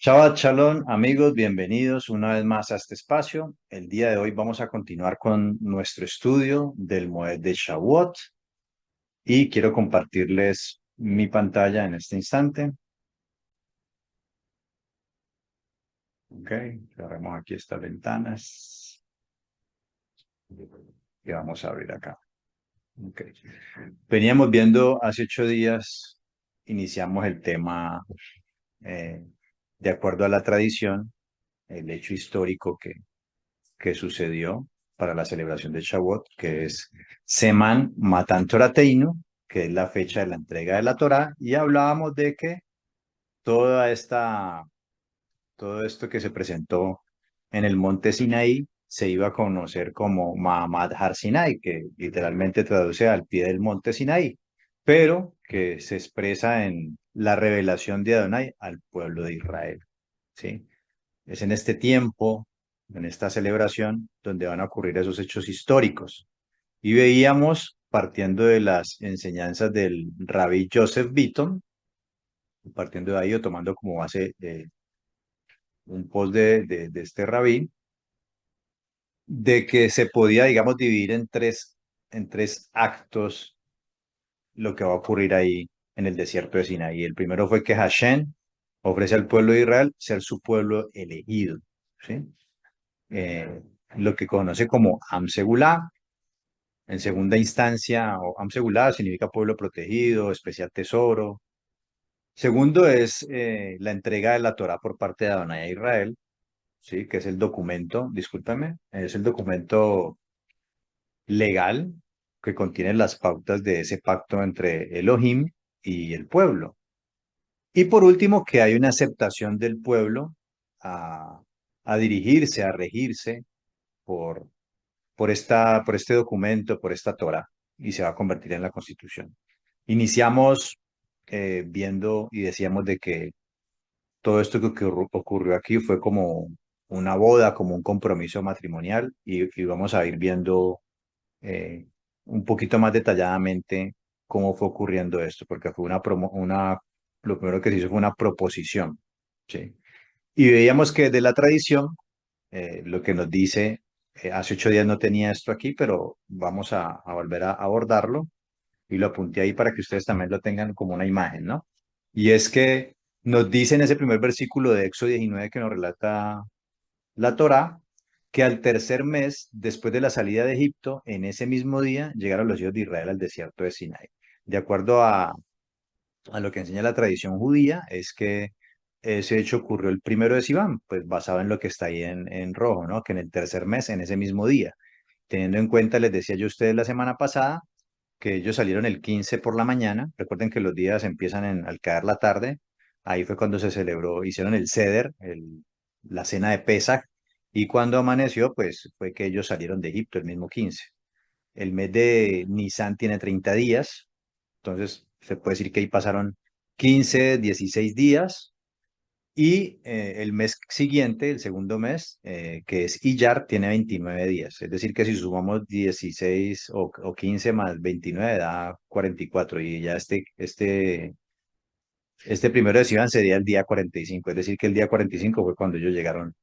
Shabbat Shalom, amigos, bienvenidos una vez más a este espacio. El día de hoy vamos a continuar con nuestro estudio del Moed de Shavuot y quiero compartirles mi pantalla en este instante. Ok, cerramos aquí estas ventanas y vamos a abrir acá. Ok. Veníamos viendo hace 8 días, iniciamos el tema eh, de acuerdo a la tradición, el hecho histórico que sucedió para la celebración de Shavuot, que es Seman Matan Torateinu, que es la fecha de la entrega de la Torá, y hablábamos de que toda esta, todo esto que se presentó en el monte Sinaí se iba a conocer como Mahamad Har Sinai, que literalmente traduce al pie del monte Sinaí, pero que se expresa en la revelación de Adonai al pueblo de Israel, ¿sí? Es en este tiempo, en esta celebración, donde van a ocurrir esos hechos históricos. Y veíamos, partiendo de las enseñanzas del rabí Joseph Beaton, partiendo de ahí o tomando como base un post de este rabí, de que se podía, digamos, dividir en tres actos lo que va a ocurrir ahí en el desierto de Sinaí. El primero fue que Hashem ofrece al pueblo de Israel ser su pueblo elegido, ¿sí? eh, lo que conoce como Am Segulá. En segunda instancia, o Am Segulá significa pueblo protegido, especial tesoro. Segundo es la entrega de la Torá por parte de Adonai a Israel, ¿sí? Que es el documento, discúlpeme, es el documento legal que contiene las pautas de ese pacto entre Elohim y el pueblo. Y por último, que hay una aceptación del pueblo a, a dirigirse, a regirse por por este documento, por esta Torah, y se va a convertir en la Constitución. Iniciamos viendo y decíamos de que todo esto que ocurrió aquí fue como una boda, como un compromiso matrimonial, y vamos a ir viendo eh, un poquito más detalladamente cómo fue ocurriendo esto, porque fue lo primero que se hizo fue una proposición, ¿sí? Y veíamos que de la tradición lo que nos dice, hace 8 días no tenía esto aquí, pero vamos a volver a abordarlo y lo apunté ahí para que ustedes también lo tengan como una imagen, ¿no? Y es que nos dice en ese primer versículo de Éxodo 19 que nos relata la Torá, que al tercer mes, después de la salida de Egipto, en ese mismo día llegaron los hijos de Israel al desierto de Sinai. De acuerdo a lo que enseña la tradición judía, es que ese hecho ocurrió el primero de Sivan, pues basado en lo que está ahí en rojo, ¿no? Que en el tercer mes, en ese mismo día. Teniendo en cuenta, les decía yo a ustedes la semana pasada, que ellos salieron el 15 por la mañana. Recuerden que los días empiezan al caer la tarde. Ahí fue cuando se celebró, hicieron el Seder, la cena de Pesach, y cuando amaneció, pues fue que ellos salieron de Egipto el mismo 15. El mes de Nisan tiene 30 días, entonces se puede decir que ahí pasaron 15, 16 días, y el mes siguiente, el segundo mes, que es Iyar, tiene 29 días. Es decir, que si sumamos 16 o 15 más 29 da 44. Y ya este primero de Sivan sería el día 45. Es decir, que el día 45 fue cuando ellos llegaron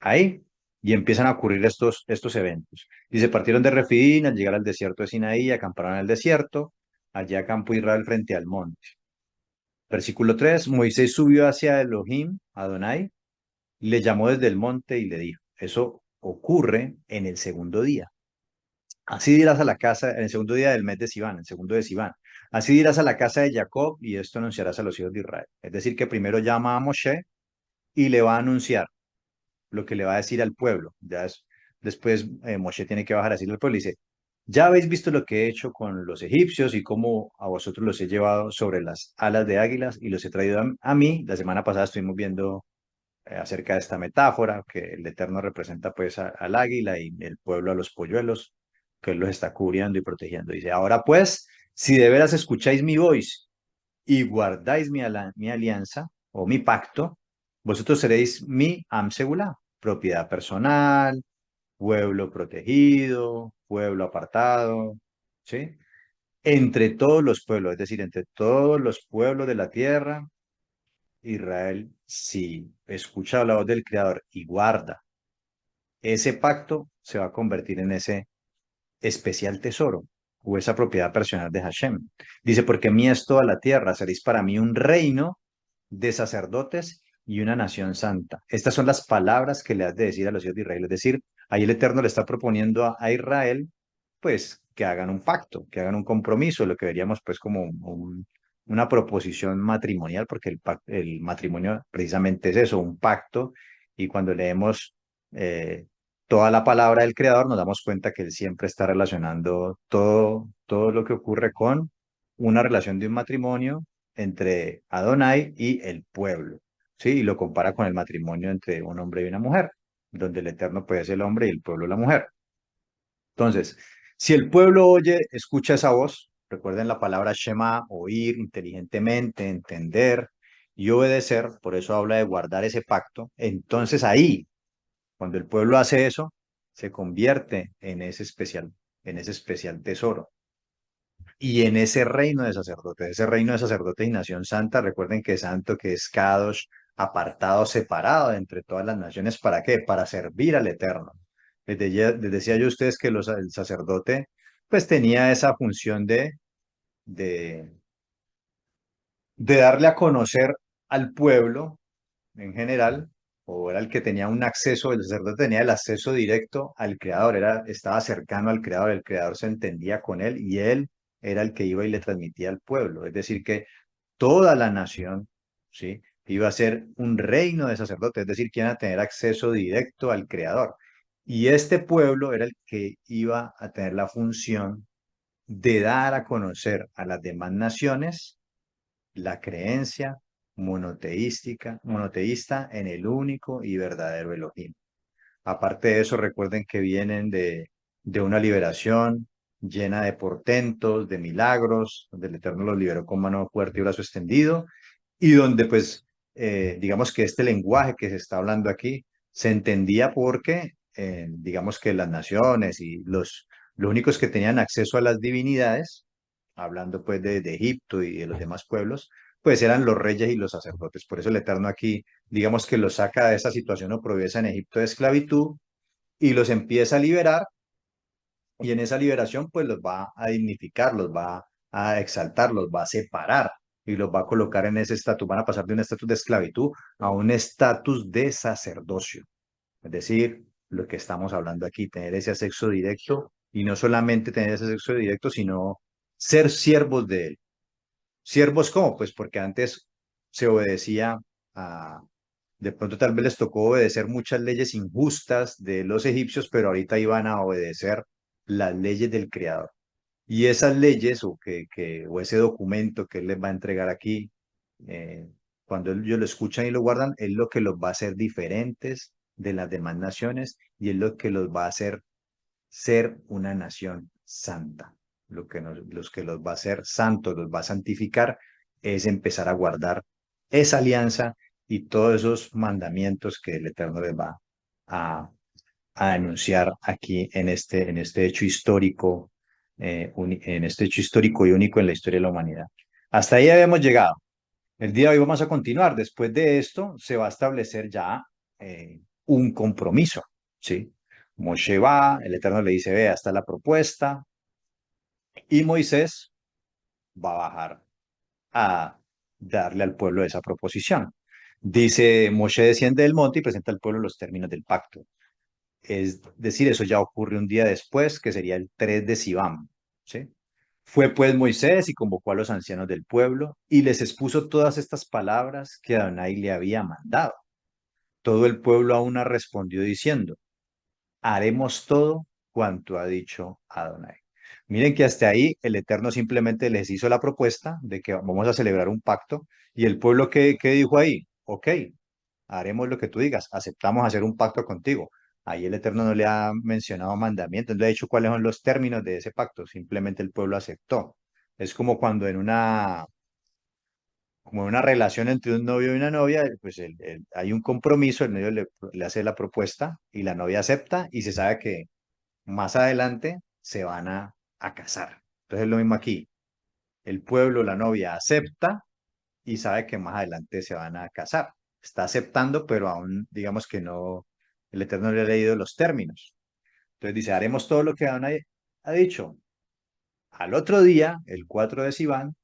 ahí y empiezan a ocurrir estos eventos. Y se partieron de Refidín al llegar al desierto de Sinaí, acamparon en el desierto. Allí acampó Israel frente al monte. Versículo 3: Moisés subió hacia Elohim, Adonai, le llamó desde el monte y le dijo: eso ocurre en el segundo día. Así dirás a la casa, en el segundo día del mes de Sivan, el segundo de Sivan. Así dirás a la casa de Jacob y esto anunciarás a los hijos de Israel. Es decir, que primero llama a Moshe y le va a anunciar lo que le va a decir al pueblo. Después Moshe tiene que bajar a decirle al pueblo y dice: ya habéis visto lo que he hecho con los egipcios y cómo a vosotros los he llevado sobre las alas de águilas y los he traído a mí. La semana pasada estuvimos viendo acerca de esta metáfora, que el Eterno representa pues al águila y el pueblo a los polluelos, que él los está cubriendo y protegiendo. Dice: ahora pues, si de veras escucháis mi voz y guardáis mi alianza o mi pacto, vosotros seréis mi Am Segulá, propiedad personal, pueblo protegido, pueblo apartado, ¿sí? Entre todos los pueblos, es decir, entre todos los pueblos de la tierra, Israel, si escucha la voz del Creador y guarda ese pacto, se va a convertir en ese especial tesoro o esa propiedad personal de Hashem. Dice, porque mía es toda la tierra, seréis para mí un reino de sacerdotes y una nación santa. Estas son las palabras que le has de decir a los hijos de Israel. Es decir, ahí el Eterno le está proponiendo a Israel, pues, que hagan un pacto, que hagan un compromiso, lo que veríamos, pues, como una proposición matrimonial, porque el matrimonio precisamente es eso, un pacto, y cuando leemos toda la palabra del Creador, nos damos cuenta que Él siempre está relacionando todo lo que ocurre con una relación de un matrimonio entre Adonai y el pueblo, ¿sí? Y lo compara con el matrimonio entre un hombre y una mujer, donde el Eterno puede ser el hombre y el pueblo la mujer. Entonces, si el pueblo oye, escucha esa voz, recuerden la palabra Shema, oír inteligentemente, entender y obedecer, por eso habla de guardar ese pacto, entonces ahí cuando el pueblo hace eso, se convierte en ese especial tesoro. Y en ese reino de sacerdotes y nación santa, recuerden que santo, que es Kadosh, apartado, separado de entre todas las naciones, ¿para qué? Para servir al Eterno. Les decía yo a ustedes que el sacerdote, pues tenía esa función de, de darle a conocer al pueblo en general, o era el que tenía un acceso, el sacerdote tenía el acceso directo al Creador, estaba cercano al Creador, el Creador se entendía con él y él era el que iba y le transmitía al pueblo. Es decir, que toda la nación, ¿sí? Iba a ser un reino de sacerdotes, es decir, que iban a tener acceso directo al Creador. Y este pueblo era el que iba a tener la función de dar a conocer a las demás naciones la creencia monoteísta en el único y verdadero Elohim. Aparte de eso, recuerden que vienen de una liberación llena de portentos, de milagros, donde el Eterno los liberó con mano fuerte y brazo extendido, y donde pues digamos que este lenguaje que se está hablando aquí se entendía porque digamos que las naciones y los únicos que tenían acceso a las divinidades, hablando pues de Egipto y de los demás pueblos, pues eran los reyes y los sacerdotes. Por eso el Eterno aquí, digamos que los saca de esa situación oprobiosa en Egipto de esclavitud y los empieza a liberar y en esa liberación pues los va a dignificar, los va a exaltar, los va a separar y los va a colocar en ese estatus, van a pasar de un estatus de esclavitud a un estatus de sacerdocio. Es decir, lo que estamos hablando aquí, tener ese acceso directo y no solamente tener ese acceso directo, sino ser siervos de él. ¿Siervos cómo? Pues porque antes se obedecía a, de pronto tal vez les tocó obedecer muchas leyes injustas de los egipcios, pero ahorita iban a obedecer las leyes del Creador. Y esas leyes o ese documento que Él les va a entregar aquí, eh, cuando ellos lo escuchan y lo guardan, es lo que los va a hacer diferentes de las demás naciones y es lo que los va a hacer ser una nación santa. Los que los va a hacer santos, los va a santificar, es empezar a guardar esa alianza y todos esos mandamientos que el Eterno les va a, a anunciar aquí en este hecho histórico, en este hecho histórico y único en la historia de la humanidad. Hasta ahí habíamos llegado. El día de hoy vamos a continuar. Después de esto se va a establecer ya un compromiso, ¿sí? Moshe va, el Eterno le dice, ve, hasta la propuesta, y Moisés va a bajar a darle al pueblo esa proposición. Dice, Moshe desciende del monte y presenta al pueblo los términos del pacto. Es decir, eso ya ocurre un día después, que sería el 3 de Sibam, ¿sí? Fue pues Moisés y convocó a los ancianos del pueblo y les expuso todas estas palabras que Adonai le había mandado. Todo el pueblo aún respondió diciendo, haremos todo cuanto ha dicho Adonai. Miren que hasta ahí el Eterno simplemente les hizo la propuesta de que vamos a celebrar un pacto y el pueblo qué dijo ahí, ok, haremos lo que tú digas, aceptamos hacer un pacto contigo. Ahí el Eterno no le ha mencionado mandamientos, no le ha dicho cuáles son los términos de ese pacto, simplemente el pueblo aceptó. Es como cuando como una relación entre un novio y una novia, pues hay un compromiso, el novio le hace la propuesta y la novia acepta y se sabe que más adelante se van a casar. Entonces es lo mismo aquí. El pueblo, la novia acepta y sabe que más adelante se van a casar. Está aceptando, pero aún digamos que no, el Eterno no le ha leído los términos. Entonces dice, haremos todo lo que Adonai ha dicho. Al otro día, el 4 de Sivan,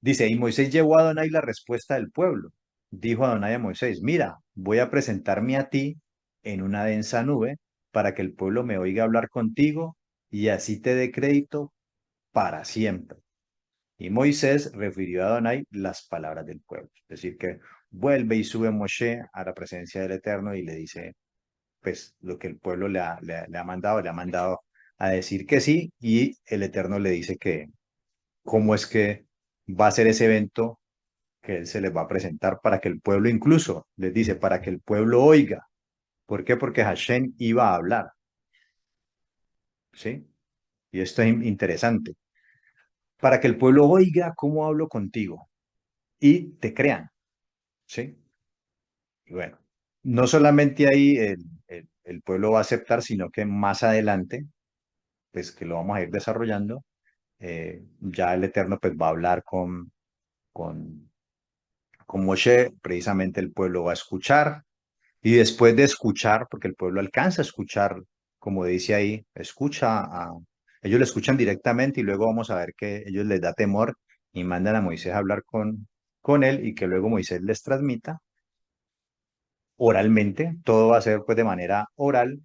dice, y Moisés llevó a Adonai la respuesta del pueblo. Dijo Adonai a Moisés, mira, voy a presentarme a ti en una densa nube para que el pueblo me oiga hablar contigo y así te dé crédito para siempre. Y Moisés refirió a Adonai las palabras del pueblo. Es decir, que vuelve y sube Moshe a la presencia del Eterno y le dice, pues, lo que el pueblo le ha mandado a decir que sí, y el Eterno le dice que cómo es que va a ser ese evento que él se les va a presentar para que el pueblo, incluso les dice, para que el pueblo oiga. ¿Por qué? Porque Hashem iba a hablar, ¿sí? Y esto es interesante. Para que el pueblo oiga cómo hablo contigo y te crean, ¿sí? Y bueno, no solamente ahí el pueblo va a aceptar, sino que más adelante, pues que lo vamos a ir desarrollando, ya el Eterno pues va a hablar con, con Moshe, precisamente el pueblo va a escuchar, y después de escuchar, porque el pueblo alcanza a escuchar, como dice ahí, ellos le escuchan directamente y luego vamos a ver que ellos les da temor y mandan a Moisés a hablar con él y que luego Moisés les transmita oralmente, todo va a ser pues de manera oral,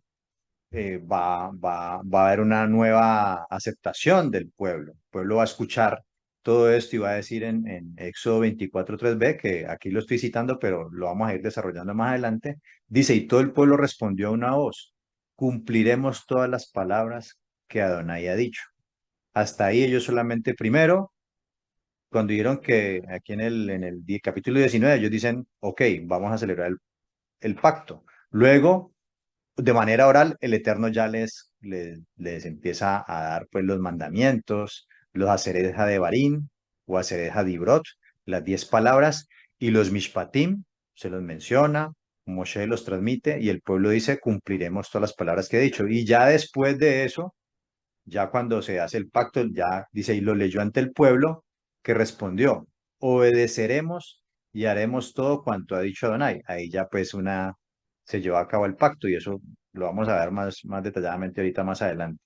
va a haber una nueva aceptación del pueblo. El pueblo va a escuchar todo esto y va a decir en Éxodo 24:3b, que aquí lo estoy citando, pero lo vamos a ir desarrollando más adelante. Dice, y todo el pueblo respondió a una voz, cumpliremos todas las palabras que Adonai ha dicho. Hasta ahí ellos solamente primero, cuando vieron que aquí en el capítulo 19, ellos dicen, ok, vamos a celebrar el pacto. Luego de manera oral, el Eterno ya les empieza a dar pues los mandamientos, los Haseredes Hadebarim o Haseredes Hadibrot, las 10 palabras, y los Mishpatim, se los menciona, Moshe los transmite, y el pueblo dice, cumpliremos todas las palabras que he dicho. Y ya después de eso, ya cuando se hace el pacto, ya dice, y lo leyó ante el pueblo, que respondió, obedeceremos y haremos todo cuanto ha dicho Adonai. Ahí ya pues se llevó a cabo el pacto y eso lo vamos a ver más detalladamente ahorita más adelante.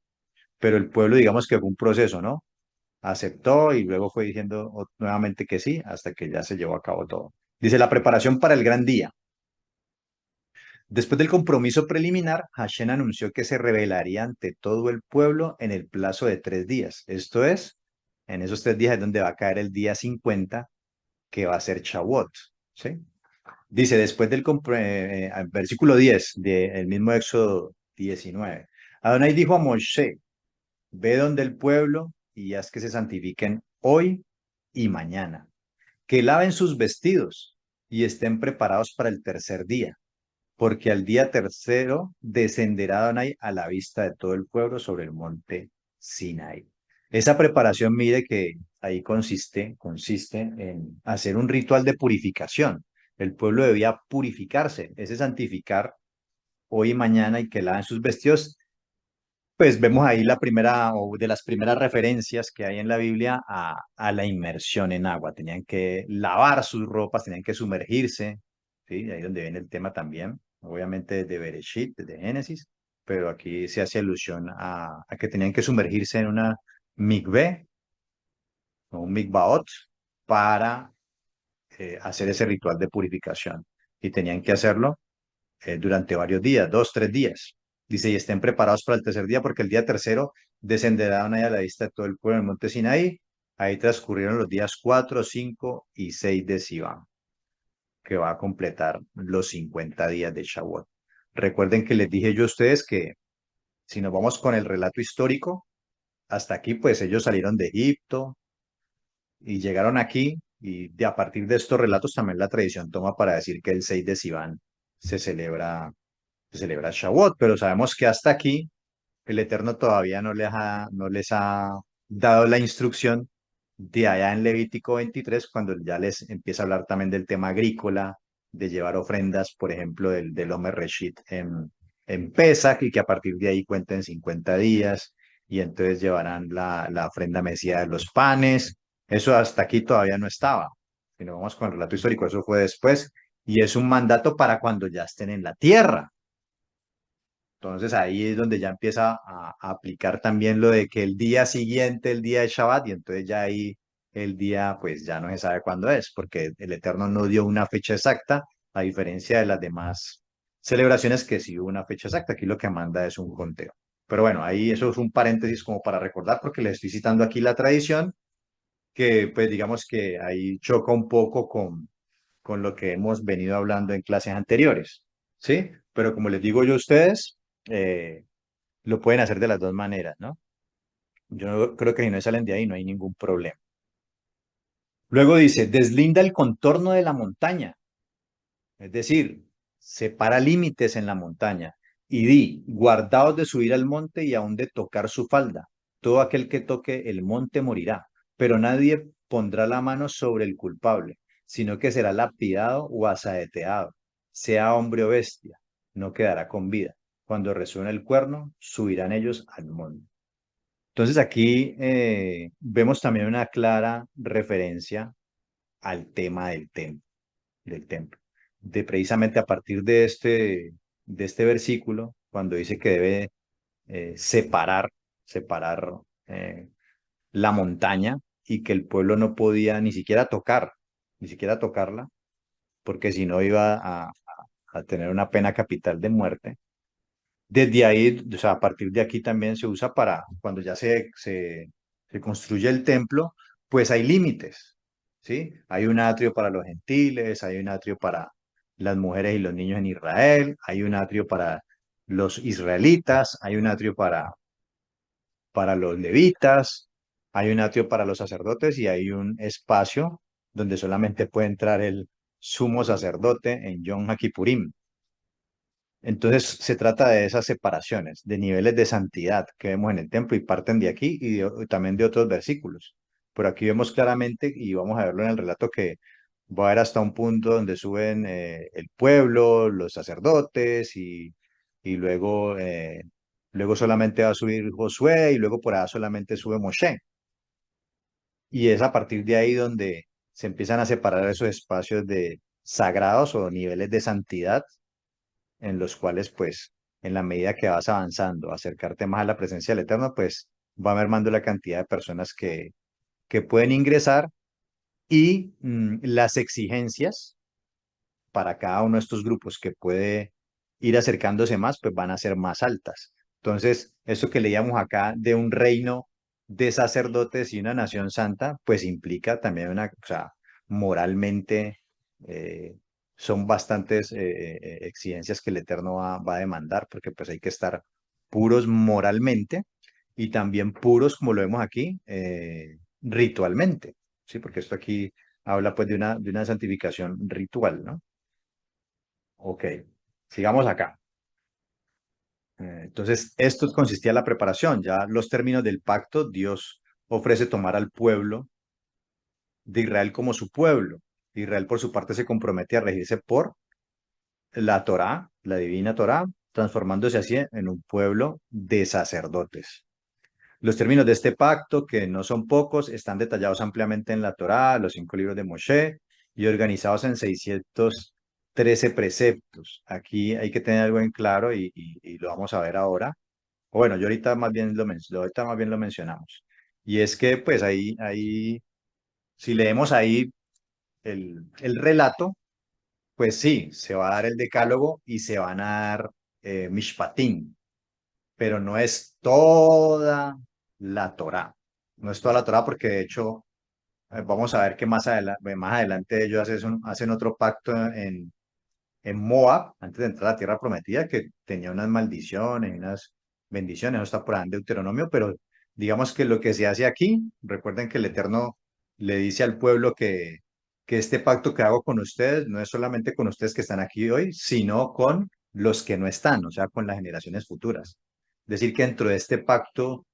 Pero el pueblo, digamos que fue un proceso, ¿no? Aceptó y luego fue diciendo nuevamente que sí, hasta que ya se llevó a cabo todo. Dice, la preparación para el gran día. Después del compromiso preliminar, Hashem anunció que se revelaría ante todo el pueblo en el plazo de 3 días. Esto es, en esos 3 días es donde va a caer el día 50, que va a ser Shavuot. ¿Sí? Dice, después versículo 10 del mismo Éxodo 19, Adonai dijo a Moshe, ve donde el pueblo y haz que se santifiquen hoy y mañana, que laven sus vestidos y estén preparados para el tercer día porque al día tercero descenderá Adonai a la vista de todo el pueblo sobre el monte Sinai. Esa preparación, mire que ahí consiste en hacer un ritual de purificación. El pueblo debía purificarse, ese santificar hoy y mañana y que laven sus vestidos. Pues vemos ahí la primera o de las primeras referencias que hay en la Biblia a la inmersión en agua. Tenían que lavar sus ropas, tenían que sumergirse, ¿sí? Ahí donde viene el tema también, obviamente de Bereshit, de Génesis, pero aquí se hace alusión a que tenían que sumergirse en una mikveh o un mikvaot para hacer ese ritual de purificación. Y tenían que hacerlo durante varios días, 2, 3 días. Dice, y estén preparados para el tercer día, porque el día tercero descenderán ahí a la vista de todo el pueblo en el monte Sinaí. Ahí transcurrieron los días 4, 5 y 6 de Sivan, que va a completar los 50 días de Shavuot. Recuerden que les dije yo a ustedes que si nos vamos con el relato histórico, hasta aquí, pues ellos salieron de Egipto y llegaron aquí, y a partir de estos relatos también la tradición toma para decir que el 6 de Sivan se celebra Shavuot, pero sabemos que hasta aquí el Eterno todavía no les ha dado la instrucción de allá en Levítico 23, cuando ya les empieza a hablar también del tema agrícola, de llevar ofrendas, por ejemplo, del Omer Reshit en Pesach, y que a partir de ahí cuenten 50 días, y entonces llevarán la ofrenda mesía de los panes. Eso hasta aquí todavía no estaba. Si no vamos con el relato histórico, eso fue después, y es un mandato para cuando ya estén en la tierra. Entonces ahí es donde ya empieza a aplicar también lo de que el día siguiente, el día de Shabbat, y entonces ya ahí el día pues ya no se sabe cuándo es, porque el Eterno no dio una fecha exacta, a diferencia de las demás celebraciones que sí hubo una fecha exacta. Aquí lo que manda es un conteo. Pero bueno, ahí eso es un paréntesis como para recordar, porque le estoy citando aquí la tradición, que pues digamos que ahí choca un poco con lo que hemos venido hablando en clases anteriores, ¿sí? Pero como les digo yo a ustedes, eh, lo pueden hacer de las dos maneras, ¿no? Creo que si no salen de ahí no hay ningún problema. Luego dice, deslinda el contorno de la montaña, es decir, separa límites en la montaña y di, guardaos de subir al monte y aun de tocar su falda. Todo aquel que toque el monte morirá, pero nadie pondrá la mano sobre el culpable, sino que será lapidado o asaeteado, sea hombre o bestia, no quedará con vida. Cuando resuene el cuerno, subirán ellos al monte. Entonces aquí vemos también una clara referencia al tema del templo. De precisamente a partir de este versículo, cuando dice que debe separar eh, la montaña y que el pueblo no podía ni siquiera tocarla, porque si no iba a tener una pena capital de muerte. Desde ahí, o sea, a partir de aquí también se usa para cuando ya se construye el templo, pues hay límites, ¿sí? Hay un atrio para los gentiles, hay un atrio para las mujeres y los niños en Israel, hay un atrio para los israelitas, hay un atrio para los levitas, hay un atrio para los sacerdotes y hay un espacio donde solamente puede entrar el sumo sacerdote en Yom HaKippurim. Entonces se trata de esas separaciones, de niveles de santidad que vemos en el templo y parten de aquí y también de otros versículos. Pero aquí vemos claramente, y vamos a verlo en el relato, que va a haber hasta un punto donde suben el pueblo, los sacerdotes y luego solamente va a subir Josué y luego por allá solamente sube Moshe. Y es a partir de ahí donde se empiezan a separar esos espacios de sagrados o niveles de santidad en los cuales, pues, en la medida que vas avanzando, acercarte más a la presencia del Eterno, pues, va mermando la cantidad de personas que pueden ingresar y las exigencias para cada uno de estos grupos que puede ir acercándose más, pues van a ser más altas. Entonces, eso que leíamos acá de un reino de sacerdotes y una nación santa, pues implica también o sea, moralmente eh, son bastantes exigencias que el Eterno va a demandar, porque pues hay que estar puros moralmente y también puros, como lo vemos aquí, ritualmente, ¿sí? Porque esto aquí habla pues de una santificación ritual, ¿no? Ok, sigamos acá. Entonces, esto consistía en la preparación. Ya los términos del pacto, Dios ofrece tomar al pueblo de Israel como su pueblo. Israel, por su parte, se compromete a regirse por la Torá, la divina Torá, transformándose así en un pueblo de sacerdotes. Los términos de este pacto, que no son pocos, están detallados ampliamente en la Torá, los 5 libros de Moshe, y organizados en 613 preceptos. Aquí hay que tener algo en claro y lo vamos a ver ahora. O bueno, yo ahorita más bien ahorita más bien lo mencionamos. Y es que, pues si leemos ahí el relato, pues sí, se va a dar el decálogo y se van a dar mishpatim, pero no es toda la Torá. No es toda la Torá porque de hecho vamos a ver que más adelante ellos hacen otro pacto en Moab, antes de entrar a la tierra prometida, que tenía unas maldiciones y unas bendiciones. No está por ahí en Deuteronomio, pero digamos que lo que se hace aquí, recuerden que el Eterno le dice al pueblo que este pacto que hago con ustedes no es solamente con ustedes que están aquí hoy, sino con los que no están, o sea, con las generaciones futuras. Es decir, que dentro de este pacto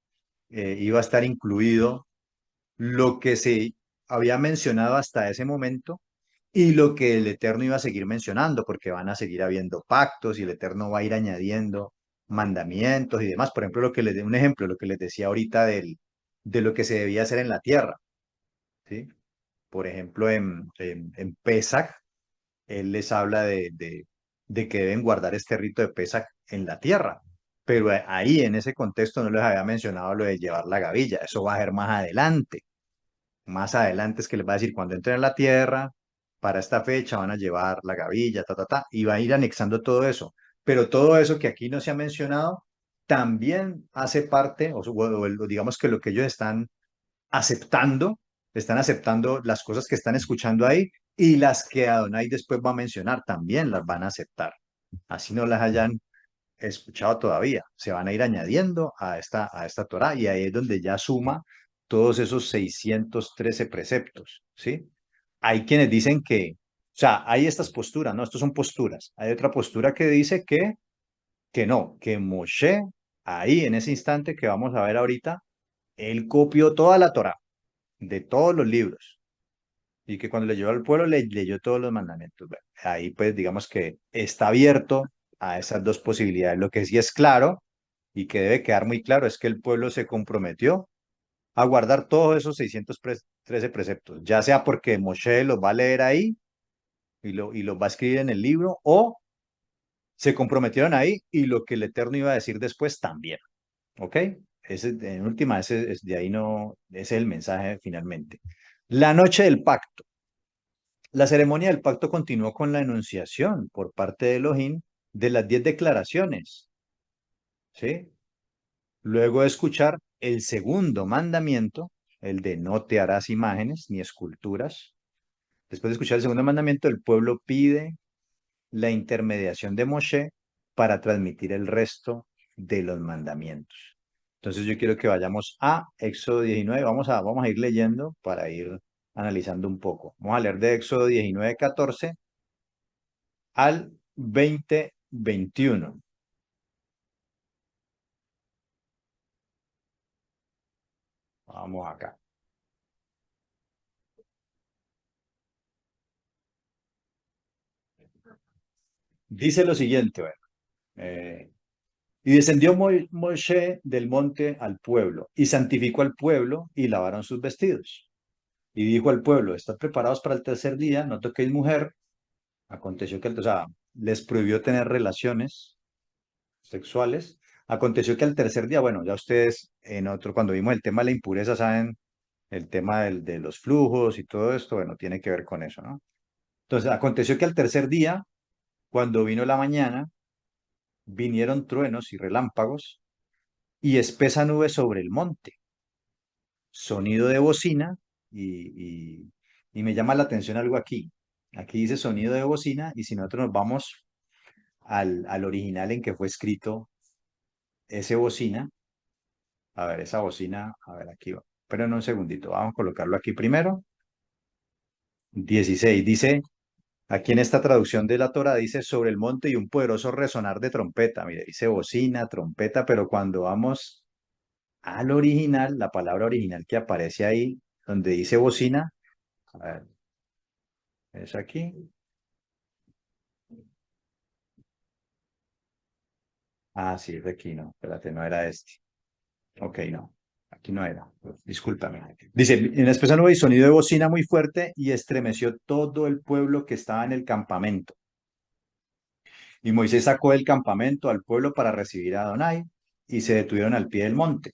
iba a estar incluido lo que se había mencionado hasta ese momento y lo que el Eterno iba a seguir mencionando, porque van a seguir habiendo pactos y el Eterno va a ir añadiendo mandamientos y demás. Por ejemplo, un ejemplo, lo que les decía ahorita de lo que se debía hacer en la tierra, ¿sí? por ejemplo, en Pesaj, él les habla de que deben guardar este rito de Pesaj en la tierra. Pero ahí, en ese contexto, no les había mencionado lo de llevar la gavilla. Eso va a ser más adelante. Más adelante es que les va a decir, cuando entren a la tierra, para esta fecha van a llevar la gavilla, y va a ir anexando todo eso. Pero todo eso que aquí no se ha mencionado, también hace parte, o digamos que lo que ellos aceptando, están aceptando las cosas que están escuchando ahí y las que Adonai después va a mencionar, también las van a aceptar. Así no las hayan escuchado todavía, se van a ir añadiendo a esta Torá y ahí es donde ya suma todos esos 613 preceptos, ¿sí? Hay quienes dicen que, o sea, hay estas posturas, ¿no? Estas son posturas. Hay otra postura que dice que no, que Moshe, ahí en ese instante que vamos a ver ahorita, él copió toda la Torá, de todos los libros, y que cuando le llegó al pueblo le leyó todos los mandamientos. Bueno, ahí pues digamos que está abierto a esas dos posibilidades. Lo que sí es claro y que debe quedar muy claro es que el pueblo se comprometió a guardar todos esos 613 preceptos, ya sea porque Moshe los va a leer ahí y los va a escribir en el libro, o se comprometieron ahí y lo que el Eterno iba a decir después también, ¿ok? Ese, en última, de ahí no, ese es el mensaje finalmente. La noche del pacto. La ceremonia del pacto continuó con la enunciación por parte de Elohim de las 10 declaraciones, ¿sí? Luego de escuchar el segundo mandamiento, el de no te harás imágenes ni esculturas. Después de escuchar el segundo mandamiento, el pueblo pide la intermediación de Moshe para transmitir el resto de los mandamientos. Entonces yo quiero que vayamos a Éxodo 19, vamos a ir leyendo para ir analizando un poco. Vamos a leer de Éxodo 19, 14 al 20:21. Vamos acá. Dice lo siguiente, bueno, y descendió Moshe del monte al pueblo, y santificó al pueblo, y lavaron sus vestidos. Y dijo al pueblo, estad preparados para el tercer día, no toquéis mujer. Aconteció que, o sea, les prohibió tener relaciones sexuales. Aconteció que al tercer día, bueno, ya ustedes en otro, cuando vimos el tema de la impureza, saben, el tema de los flujos y todo esto, bueno, tiene que ver con eso, ¿no? Entonces, aconteció que al tercer día, cuando vino la mañana, vinieron truenos y relámpagos y espesa nube sobre el monte, sonido de bocina y me llama la atención algo aquí. Aquí dice sonido de bocina y si nosotros nos vamos al original en que fue escrito ese bocina, a ver, esa bocina, a ver, aquí va. Pero en un segundito, vamos a colocarlo aquí primero. 16 dice, aquí en esta traducción de la Torah dice sobre el monte y un poderoso resonar de trompeta. Mire, dice bocina, trompeta, pero cuando vamos al original, la palabra original que aparece ahí, donde dice bocina, a ver, es aquí. Ah, sí, es de aquí, no, espérate, no era este. Ok, no, aquí no era. Discúlpame. Dice, en especial hubo sonido de bocina muy fuerte y estremeció todo el pueblo que estaba en el campamento. Y Moisés sacó del campamento al pueblo para recibir a Adonai y se detuvieron al pie del monte.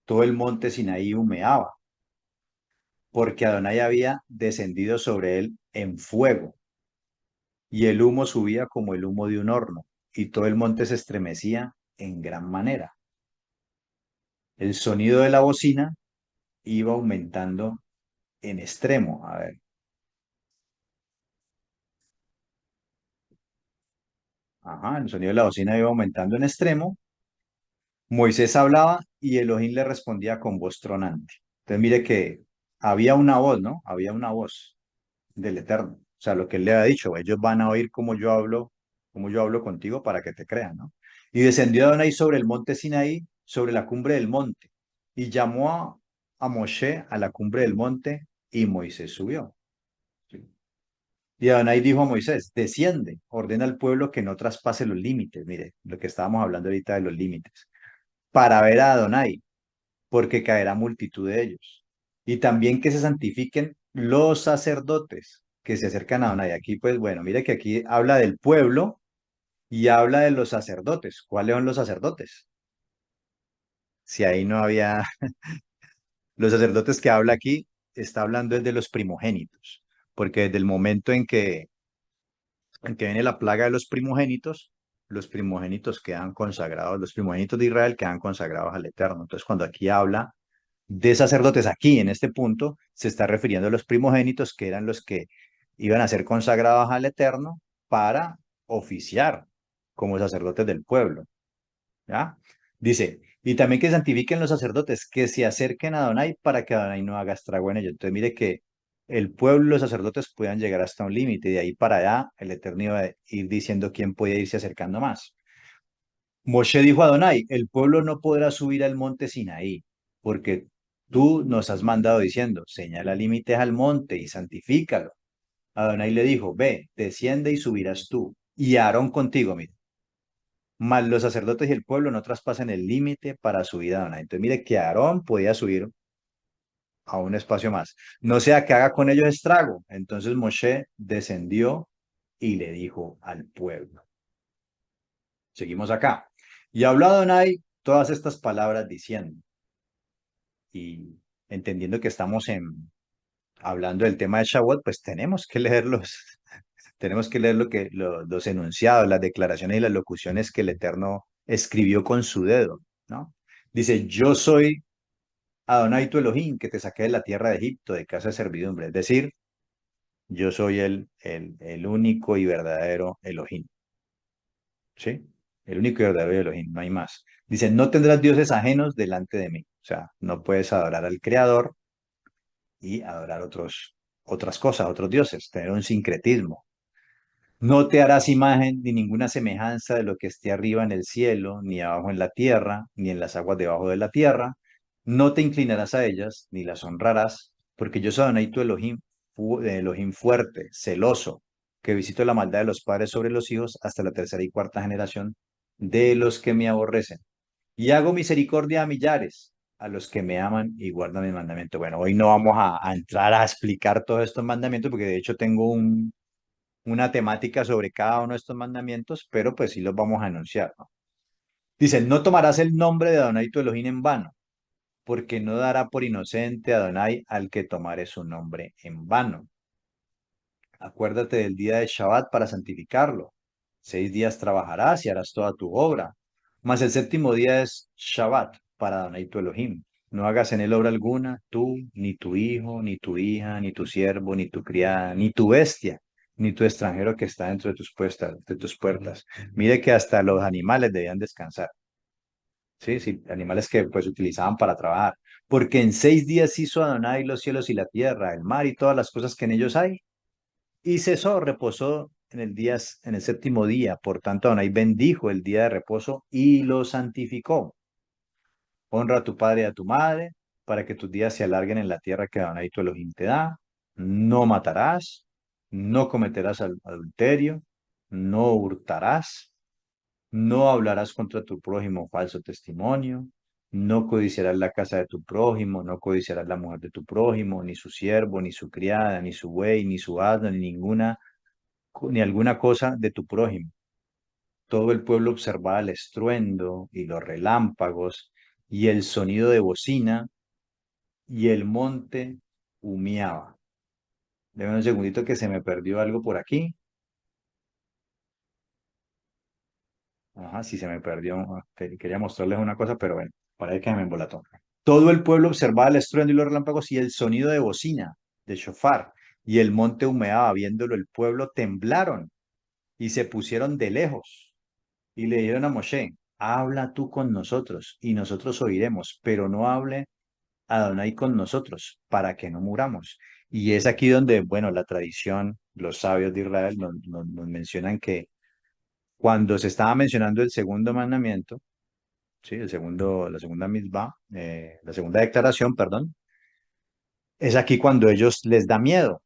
Todo el monte Sinaí humeaba, porque Adonai había descendido sobre él en fuego, y el humo subía como el humo de un horno, y todo el monte se estremecía en gran manera. El sonido de la bocina iba aumentando en extremo. A ver, ajá, el sonido de la bocina iba aumentando en extremo. Moisés hablaba y Elohim le respondía con voz tronante. Entonces mire que había una voz, ¿no? Había una voz del Eterno. O sea, lo que él le ha dicho, ellos van a oír como yo hablo contigo para que te crean, ¿no? Y descendió Adonai sobre el monte Sinaí, sobre la cumbre del monte, y llamó a Moshe a la cumbre del monte, y Moisés subió. ¿Sí? Y Adonai dijo a Moisés, desciende, ordena al pueblo que no traspase los límites. Mire, lo que estábamos hablando ahorita de los límites, para ver a Adonai, porque caerá multitud de ellos. Y también que se santifiquen los sacerdotes que se acercan a Adonai. Aquí, pues bueno, mire que aquí habla del pueblo y habla de los sacerdotes. ¿Cuáles son los sacerdotes? Si ahí no había, los sacerdotes que habla aquí, está hablando es de los primogénitos, porque desde el momento en que viene la plaga de los primogénitos quedan consagrados, los primogénitos de Israel quedan consagrados al Eterno. Entonces, cuando aquí habla de sacerdotes, aquí en este punto, se está refiriendo a los primogénitos, que eran los que iban a ser consagrados al Eterno para oficiar como sacerdotes del pueblo. ¿Ya? Dice, y también que santifiquen los sacerdotes, que se acerquen a Adonai para que Adonai no haga estrago en ellos. Entonces, mire que el pueblo y los sacerdotes puedan llegar hasta un límite, y de ahí para allá el Eterno iba a ir diciendo quién podía irse acercando más. Moshe dijo a Adonai, el pueblo no podrá subir al monte Sinaí, porque tú nos has mandado diciendo, señala límites al monte y santifícalo. Adonai le dijo, ve, desciende y subirás tú, y Aarón contigo, mire. Mas los sacerdotes y el pueblo no traspasan el límite para subir a Adonai. Entonces, mire que Aarón podía subir a un espacio más. No sea que haga con ellos estrago. Entonces Moshe descendió y le dijo al pueblo. Seguimos acá. Y habló Adonai todas estas palabras diciendo, y entendiendo que estamos hablando del tema de Shavuot, pues tenemos que leer los enunciados, las declaraciones y las locuciones que el Eterno escribió con su dedo, ¿no? Dice, yo soy Adonai tu Elohim, que te saqué de la tierra de Egipto, de casa de servidumbre. Es decir, yo soy el único y verdadero Elohim, ¿sí? El único y verdadero Elohim, no hay más. Dice, no tendrás dioses ajenos delante de mí. O sea, no puedes adorar al Creador y adorar otras cosas, otros dioses, tener un sincretismo. No te harás imagen ni ninguna semejanza de lo que esté arriba en el cielo, ni abajo en la tierra, ni en las aguas debajo de la tierra. No te inclinarás a ellas, ni las honrarás, porque yo soy Adonai tu Elohim, Elohim fuerte, celoso, que visito la maldad de los padres sobre los hijos hasta la tercera y cuarta generación de los que me aborrecen. Y hago misericordia a millares, a los que me aman y guardan mi mandamiento. Bueno, hoy no vamos a entrar a explicar todos estos mandamientos, porque de hecho tengo una temática sobre cada uno de estos mandamientos, pero pues sí los vamos a enunciar, ¿no? Dice, no tomarás el nombre de Adonai tu Elohim en vano, porque no dará por inocente a Adonai al que tomare su nombre en vano. Acuérdate del día de Shabbat para santificarlo. 6 días trabajarás y harás toda tu obra. Mas el séptimo día es Shabbat para Adonai tu Elohim. No hagas en él obra alguna, tú, ni tu hijo, ni tu hija, ni tu siervo, ni tu criada, ni tu bestia, ni tu extranjero que está dentro de tus puertas. Mire que hasta los animales debían descansar. Sí, sí, animales que pues utilizaban para trabajar. Porque en 6 días hizo Adonai los cielos y la tierra, el mar y todas las cosas que en ellos hay, y cesó, reposó en el séptimo día. Por tanto, Adonai bendijo el día de reposo y lo santificó. Honra a tu padre y a tu madre, para que tus días se alarguen en la tierra que Adonai tu Elohim te da. No matarás, no cometerás adulterio, no hurtarás, no hablarás contra tu prójimo falso testimonio, no codiciarás la casa de tu prójimo, no codiciarás la mujer de tu prójimo, ni su siervo, ni su criada, ni su buey, ni su asno, ni alguna cosa de tu prójimo. Todo el pueblo observaba el estruendo y los relámpagos y el sonido de bocina, y el monte humeaba. Deme un segundito que se me perdió algo por aquí. Ajá, sí se me perdió. Quería mostrarles una cosa, pero bueno, parece que me embolató. Todo el pueblo observaba el estruendo y los relámpagos y el sonido de bocina, de shofar, y el monte humeaba. Viéndolo el pueblo temblaron y se pusieron de lejos. Y le dijeron a Moshe, habla tú con nosotros y nosotros oiremos, pero no hable Adonai con nosotros para que no muramos. Y es aquí donde, bueno, la tradición, los sabios de Israel nos mencionan que cuando se estaba mencionando el segundo mandamiento, sí, la segunda misbah, la segunda declaración, perdón, es aquí cuando ellos les da miedo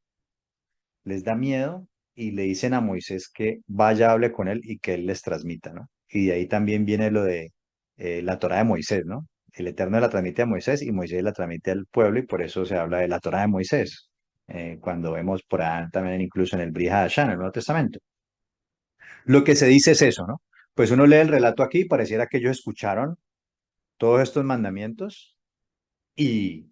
y le dicen a Moisés que vaya, hable con él y que él les transmita, ¿no? Y de ahí también viene lo de la Torá de Moisés, ¿no? El Eterno la transmite a Moisés y Moisés la transmite al pueblo, y por eso se habla de la Torá de Moisés. cuando vemos por ahí también incluso en el Brit Hadashah, en el Nuevo Testamento. Lo que se dice es eso, ¿no? Pues uno lee el relato aquí y pareciera que ellos escucharon todos estos mandamientos y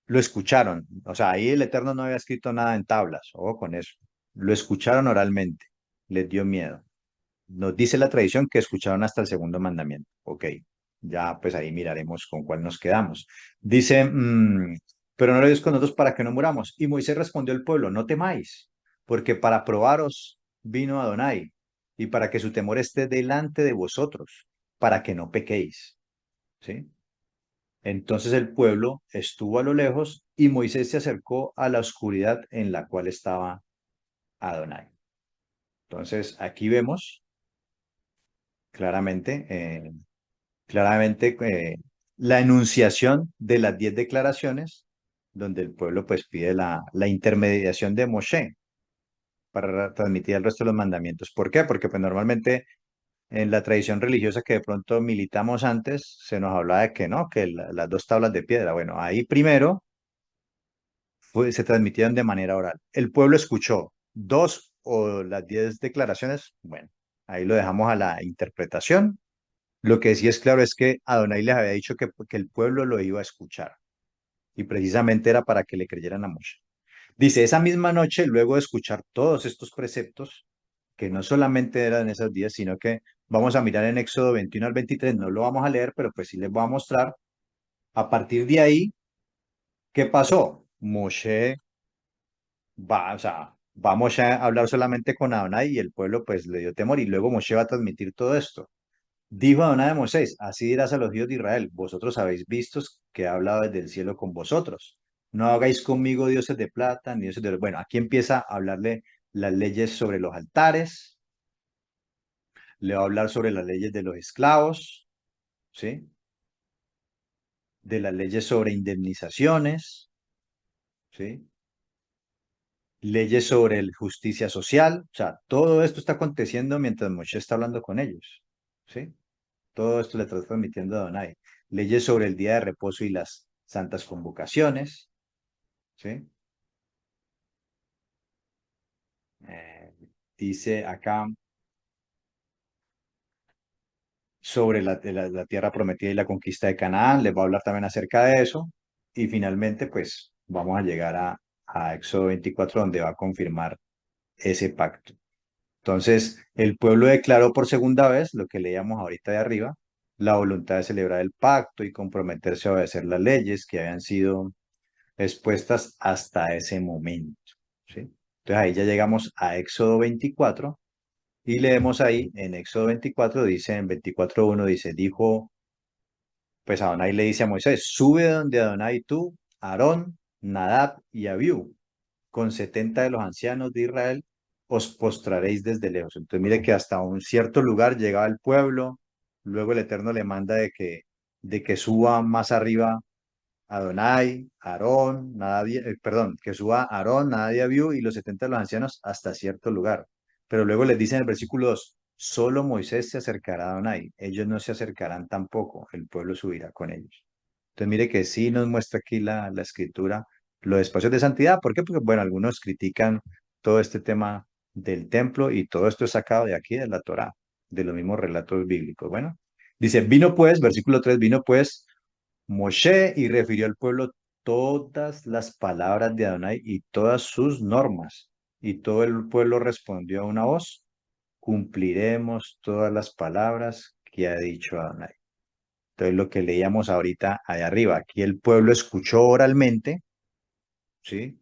lo escucharon. O sea, ahí el Eterno no había escrito nada en tablas, ojo con eso. Lo escucharon oralmente, les dio miedo. Nos dice la tradición que escucharon hasta el segundo mandamiento. Ok, ya pues ahí miraremos con cuál nos quedamos. Dice, pero no lo digas con nosotros para que no muramos. Y Moisés respondió al pueblo, no temáis, porque para probaros vino Adonai y para que su temor esté delante de vosotros, para que no pequéis. ¿Sí? Entonces el pueblo estuvo a lo lejos y Moisés se acercó a la oscuridad en la cual estaba Adonai. Entonces aquí vemos claramente, claramente la enunciación de las 10 declaraciones, donde el pueblo pues pide la intermediación de Moshe para transmitir el resto de los mandamientos. ¿Por qué? Porque pues normalmente en la tradición religiosa que de pronto militamos antes, se nos hablaba de que no, que las dos tablas de piedra. Bueno, ahí primero se transmitieron de manera oral. El pueblo escuchó dos o las 10 declaraciones. Bueno, ahí lo dejamos a la interpretación. Lo que sí es claro es que Adonai les había dicho que el pueblo lo iba a escuchar y precisamente era para que le creyeran a Moshe. Dice, esa misma noche, luego de escuchar todos estos preceptos, que no solamente eran esos días, sino que vamos a mirar en Éxodo 21 al 23, no lo vamos a leer, pero pues sí les voy a mostrar. A partir de ahí, ¿qué pasó? Moshe va, o sea, vamos a hablar solamente con Adonai y el pueblo pues le dio temor y luego Moshe va a transmitir todo esto. Dijo Adonai a Moisés, así dirás a los hijos de Israel, vosotros habéis visto que he hablado desde el cielo con vosotros. No hagáis conmigo dioses de plata ni dioses de oro. Bueno, aquí empieza a hablarle las leyes sobre los altares, le va a hablar sobre las leyes de los esclavos, ¿sí? De las leyes sobre indemnizaciones, ¿sí? Leyes sobre justicia social, o sea, todo esto está aconteciendo mientras Moshe está hablando con ellos, ¿sí? Todo esto le está transmitiendo a Adonai. Leyes sobre el día de reposo y las santas convocaciones, ¿sí? Eh, dice acá sobre la tierra prometida y la conquista de Canaán, les va a hablar también acerca de eso. Y finalmente, pues vamos a llegar a Éxodo 24, donde va a confirmar ese pacto. Entonces, el pueblo declaró por segunda vez, lo que leíamos ahorita de arriba, la voluntad de celebrar el pacto y comprometerse a obedecer las leyes que habían sido expuestas hasta ese momento, ¿sí? Entonces ahí ya llegamos a Éxodo 24 y leemos ahí en Éxodo 24, dice en 24:1, dice, dijo, pues Adonai le dice a Moisés, sube donde Adonai tú, Aarón, Nadab y Abiú, con 70 de los ancianos de Israel, os postraréis desde lejos. Entonces mire que hasta un cierto lugar llegaba el pueblo, luego el Eterno le manda de que suba más arriba Adonai, Aarón, perdón, que suba Aarón, Nadab y Abiú y los 70 de los ancianos hasta cierto lugar. Pero luego les dice en el versículo 2, solo Moisés se acercará a Adonai, ellos no se acercarán tampoco, el pueblo subirá con ellos. Entonces mire que sí nos muestra aquí la escritura los espacios de santidad. ¿Por qué? Porque, bueno, algunos critican todo este tema del templo y todo esto es sacado de aquí, de la Torá, de los mismos relatos bíblicos. Bueno, dice, vino pues, versículo 3, vino pues Moshe y refirió al pueblo todas las palabras de Adonai y todas sus normas. Y todo el pueblo respondió a una voz, cumpliremos todas las palabras que ha dicho Adonai. Entonces lo que leíamos ahorita ahí arriba, aquí el pueblo escuchó oralmente, ¿sí?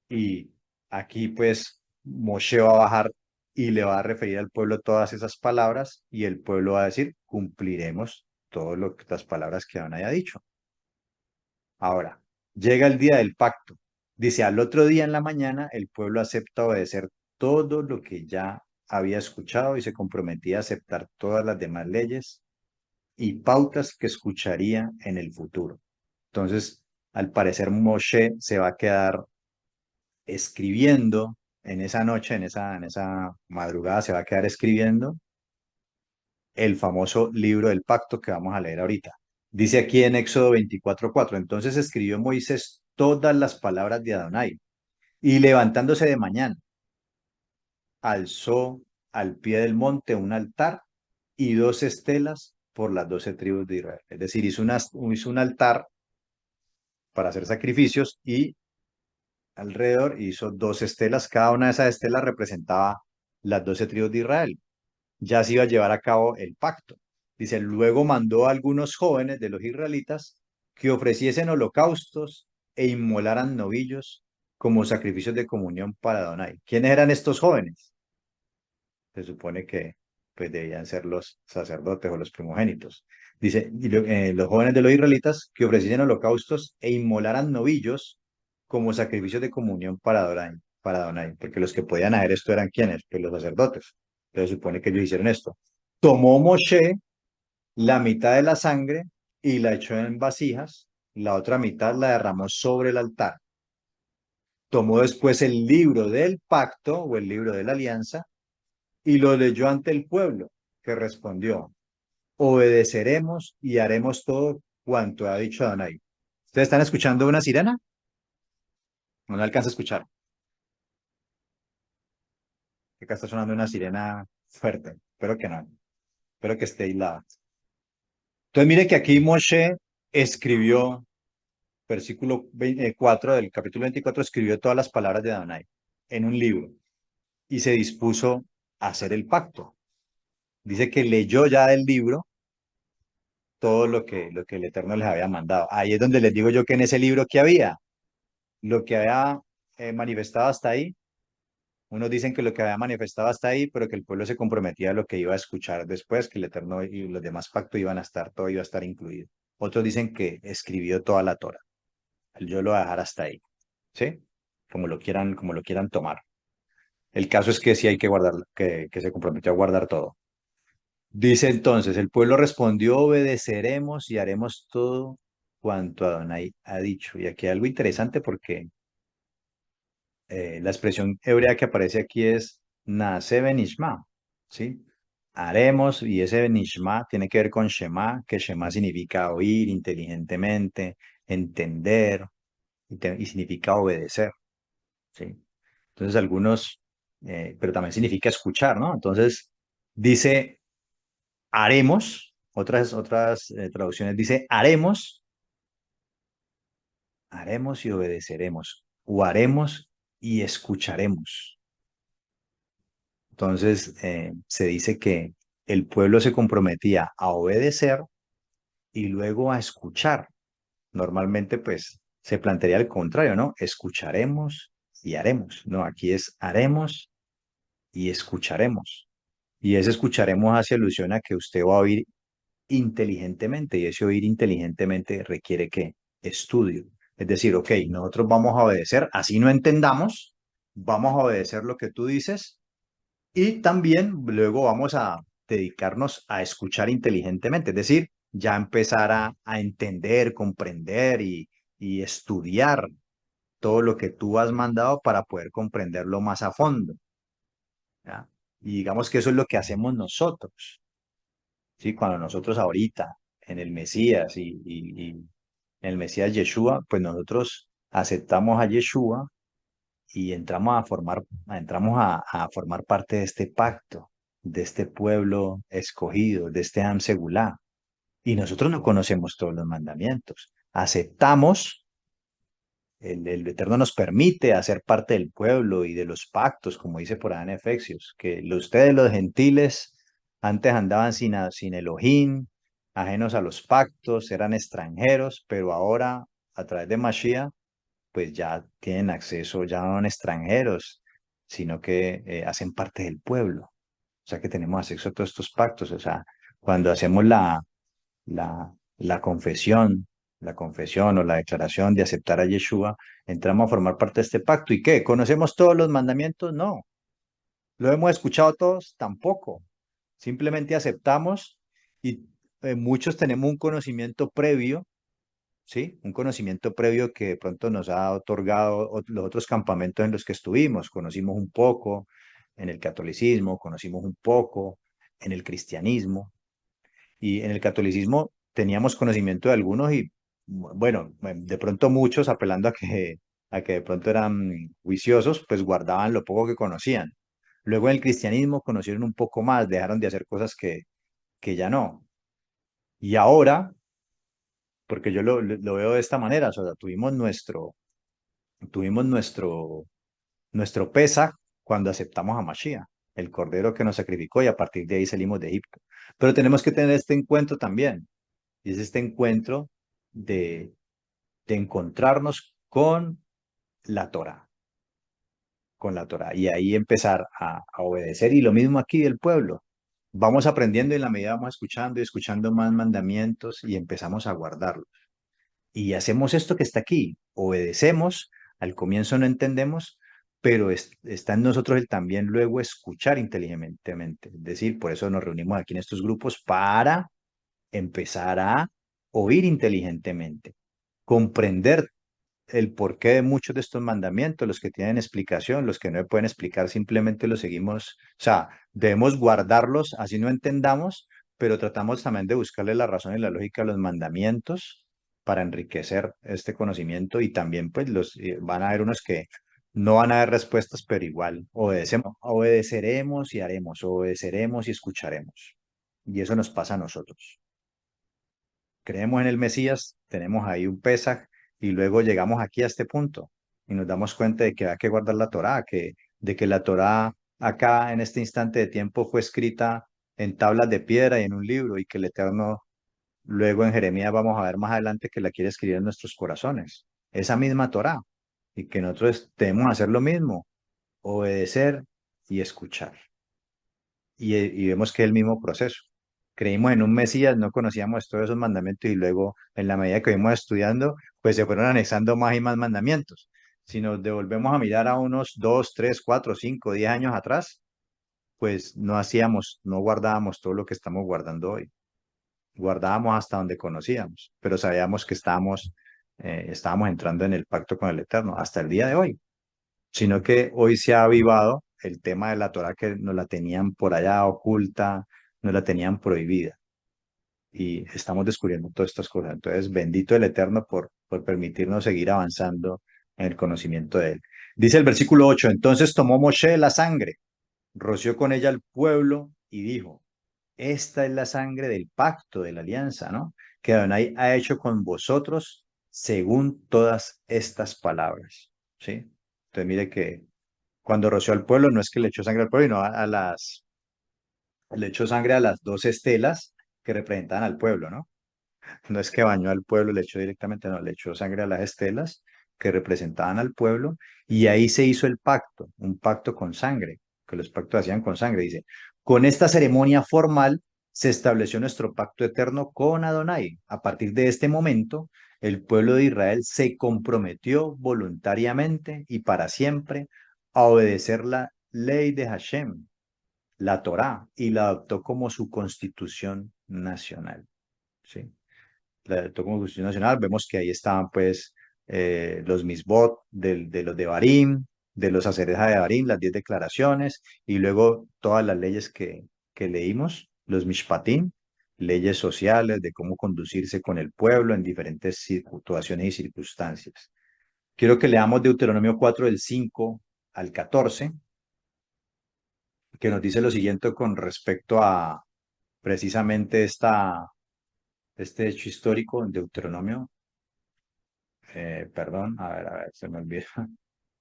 Y aquí pues Moshe va a bajar y le va a referir al pueblo todas esas palabras y el pueblo va a decir, cumpliremos todas las palabras que Adonai ha dicho. Ahora, llega el día del pacto. Dice, al otro día en la mañana el pueblo acepta obedecer todo lo que ya había escuchado y se comprometía a aceptar todas las demás leyes y pautas que escucharía en el futuro. Entonces, al parecer, Moshe se va a quedar escribiendo en esa noche, en esa madrugada, se va a quedar escribiendo el famoso libro del pacto que vamos a leer ahorita. Dice aquí en Éxodo 24:4, entonces escribió Moisés todas las palabras de Adonai Y levantándose de mañana, alzó al pie del monte un altar y dos estelas por las 12 tribus de Israel. Es decir, hizo un altar para hacer sacrificios y alrededor hizo dos estelas. Cada una de esas estelas representaba las 12 tribus de Israel. Ya se iba a llevar a cabo el pacto. Dice, luego mandó a algunos jóvenes de los israelitas que ofreciesen holocaustos e inmolaran novillos como sacrificios de comunión para Adonai. ¿Quiénes eran estos jóvenes? Se supone que pues debían ser los sacerdotes o los primogénitos. Dice, los jóvenes de los israelitas que ofreciesen holocaustos e inmolaran novillos como sacrificios de comunión para Adonai, porque los que podían hacer esto eran quienes, pues los sacerdotes. Entonces se supone que ellos hicieron esto. Tomó Moshe la mitad de la sangre y la echó en vasijas, la otra mitad la derramó sobre el altar. Tomó después el libro del pacto o el libro de la alianza y lo leyó ante el pueblo, que respondió, obedeceremos y haremos todo cuanto ha dicho Adonai. ¿Ustedes están escuchando una sirena? No la alcanza a escuchar. Acá está sonando una sirena fuerte. Espero que no. Espero que esté aislada. Entonces mire que aquí Moshe escribió, versículo 4 del capítulo 24, escribió todas las palabras de Adonai en un libro y se dispuso a hacer el pacto. Dice que leyó ya del libro todo lo que el Eterno les había mandado. Ahí es donde les digo yo que en ese libro que había, lo que había manifestado hasta ahí, unos dicen que lo que había manifestado hasta ahí, pero que el pueblo se comprometía a lo que iba a escuchar después, que el Eterno y los demás pactos iban a estar, todo iba a estar incluido. Otros dicen que escribió toda la Torah. Yo lo voy a dejar hasta ahí, ¿sí? Como lo quieran tomar. El caso es que sí hay que guardar, que se comprometió a guardar todo. Dice entonces, el pueblo respondió, obedeceremos y haremos todo cuanto Adonai ha dicho. Y aquí hay algo interesante porque la expresión hebrea que aparece aquí es Naase benishma, ¿sí? Haremos, y ese benishma tiene que ver con Shema, que Shema significa oír inteligentemente, entender, y significa obedecer, ¿sí? Entonces algunos, pero también significa escuchar, ¿no? Entonces dice haremos, otras traducciones dice haremos y obedeceremos, o haremos y escucharemos. Entonces se dice que el pueblo se comprometía a obedecer y luego a escuchar. Normalmente pues se plantearía al contrario, ¿no? Escucharemos y haremos. No, aquí es haremos y escucharemos. Y ese escucharemos hace alusión a que usted va a oír inteligentemente y ese oír inteligentemente requiere que estudio. Es decir, ok, nosotros vamos a obedecer, así no entendamos, vamos a obedecer lo que tú dices y también luego vamos a dedicarnos a escuchar inteligentemente, es decir, ya empezar a entender, comprender y estudiar todo lo que tú has mandado para poder comprenderlo más a fondo. ¿Ya? Y digamos que eso es lo que hacemos nosotros. ¿Sí? Cuando nosotros ahorita en el Mesías y en el Mesías Yeshua, pues nosotros aceptamos a Yeshua y entramos a formar parte de este pacto, de este pueblo escogido, de este Am Segulá. Y nosotros no conocemos todos los mandamientos. Aceptamos, el Eterno nos permite hacer parte del pueblo y de los pactos, como dice por ahí en Efesios, que ustedes los gentiles antes andaban sin Elohim, ajenos a los pactos, eran extranjeros, pero ahora a través de Mashiach, pues ya tienen acceso, ya no son extranjeros, sino que hacen parte del pueblo. O sea que tenemos acceso a todos estos pactos. O sea, cuando hacemos la confesión o la declaración de aceptar a Yeshua, entramos a formar parte de este pacto. ¿Y qué? ¿Conocemos todos los mandamientos? No. ¿Lo hemos escuchado todos? Tampoco. Simplemente aceptamos y muchos tenemos un conocimiento previo, ¿sí? Un conocimiento previo que de pronto nos ha otorgado los otros campamentos en los que estuvimos. Conocimos un poco en el catolicismo, conocimos un poco en el cristianismo, y en el catolicismo teníamos conocimiento de algunos y, bueno, de pronto muchos apelando a que de pronto eran juiciosos, pues guardaban lo poco que conocían. Luego en el cristianismo conocieron un poco más, dejaron de hacer cosas que ya no. Y ahora, porque yo lo veo de esta manera, o sea, tuvimos nuestro Pesaj cuando aceptamos a Mashiach, el cordero que nos sacrificó y a partir de ahí salimos de Egipto. Pero tenemos que tener este encuentro también, y es este encuentro de encontrarnos la Torah, con la Torah, y ahí empezar a obedecer. Y lo mismo aquí del pueblo. Vamos aprendiendo y en la medida vamos escuchando y escuchando más mandamientos y empezamos a guardarlos. Y hacemos esto que está aquí, obedecemos, al comienzo no entendemos, pero está en nosotros el también luego escuchar inteligentemente. Es decir, por eso nos reunimos aquí en estos grupos para empezar a oír inteligentemente, comprender el porqué de muchos de estos mandamientos, los que tienen explicación, los que no pueden explicar, simplemente los seguimos. O sea, debemos guardarlos, así no entendamos, pero tratamos también de buscarle la razón y la lógica a los mandamientos para enriquecer este conocimiento y también pues van a haber unos que no van a haber respuestas, pero igual obedeceremos y haremos, obedeceremos y escucharemos. Y eso nos pasa a nosotros. Creemos en el Mesías, tenemos ahí un Pesaj y luego llegamos aquí a este punto y nos damos cuenta de que hay que guardar la Torá, de que la Torá acá en este instante de tiempo fue escrita en tablas de piedra y en un libro y que el Eterno luego en Jeremías vamos a ver más adelante que la quiere escribir en nuestros corazones. Esa misma Torá y que nosotros debemos hacer lo mismo, obedecer y escuchar y vemos que es el mismo proceso. Creímos en un Mesías, no conocíamos todos esos mandamientos y luego, en la medida que fuimos estudiando, pues se fueron anexando más y más mandamientos. Si nos devolvemos a mirar a unos 2, 3, 4, 5, 10 años atrás, pues no hacíamos, no guardábamos todo lo que estamos guardando hoy. Guardábamos hasta donde conocíamos, pero sabíamos que estábamos entrando en el pacto con el Eterno hasta el día de hoy, sino que hoy se ha avivado el tema de la Torah que nos la tenían por allá oculta, nos la tenían prohibida y estamos descubriendo todas estas cosas. Entonces, bendito el Eterno por permitirnos seguir avanzando en el conocimiento de Él. Dice el versículo 8, entonces tomó Moshe la sangre, roció con ella al pueblo y dijo, esta es la sangre del pacto, de la alianza, ¿no? Que Adonai ha hecho con vosotros según todas estas palabras, ¿sí? Entonces, mire que cuando roció al pueblo, no es que le echó sangre al pueblo, sino le echó sangre a las dos estelas que representaban al pueblo, ¿no? No es que bañó al pueblo, le echó directamente, no, le echó sangre a las estelas que representaban al pueblo, y ahí se hizo el pacto, un pacto con sangre, que los pactos hacían con sangre, dice. Con esta ceremonia formal se estableció nuestro pacto eterno con Adonai. A partir de este momento, el pueblo de Israel se comprometió voluntariamente y para siempre a obedecer la ley de Hashem, la Torá, y la adoptó como su constitución nacional. ¿Sí? La adoptó como constitución nacional. Vemos que ahí estaban pues los misbot de los de Barim, de los sacerdotes de Barim, las 10 declaraciones, y luego todas las leyes que leímos, los mishpatim, leyes sociales de cómo conducirse con el pueblo en diferentes situaciones y circunstancias. Quiero que leamos Deuteronomio 4 del 5 al 14, que nos dice lo siguiente con respecto a precisamente este hecho histórico en Deuteronomio. Perdón, a ver, se me olvidó,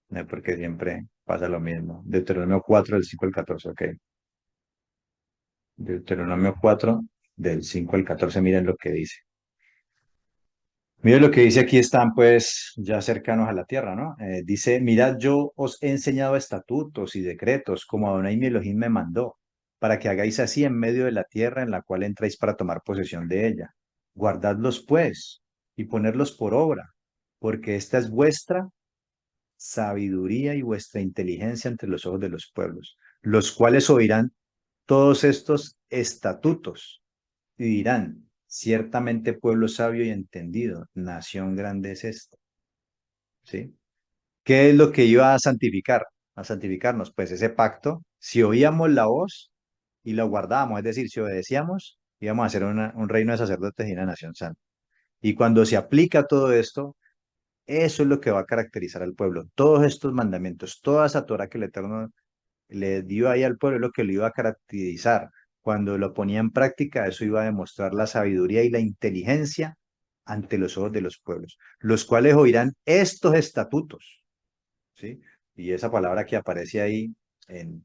no, porque siempre pasa lo mismo. Deuteronomio 4 del 5 al 14, ok. Deuteronomio 4 del 5 al 14, miren lo que dice. Miren lo que dice aquí, están pues ya cercanos a la tierra, ¿no? Dice, mirad, yo os he enseñado estatutos y decretos, como Adonai mi Elohim me mandó, para que hagáis así en medio de la tierra en la cual entráis para tomar posesión de ella. Guardadlos pues y ponerlos por obra, porque esta es vuestra sabiduría y vuestra inteligencia entre los ojos de los pueblos, los cuales oirán todos estos estatutos y dirán, ciertamente pueblo sabio y entendido, nación grande es esta. ¿Sí? ¿Qué es lo que iba a santificar? A santificarnos, pues ese pacto, si oíamos la voz y lo guardábamos, es decir, si obedecíamos, íbamos a ser un reino de sacerdotes y una nación santa. Y cuando se aplica todo esto, Eso es lo que va a caracterizar al pueblo. Todos estos mandamientos, toda esa Torah que el Eterno le dio ahí al pueblo, es lo que lo iba a caracterizar. Cuando lo ponía en práctica, eso iba a demostrar la sabiduría y la inteligencia ante los ojos de los pueblos, los cuales oirán estos estatutos, ¿sí? Y esa palabra que aparece ahí en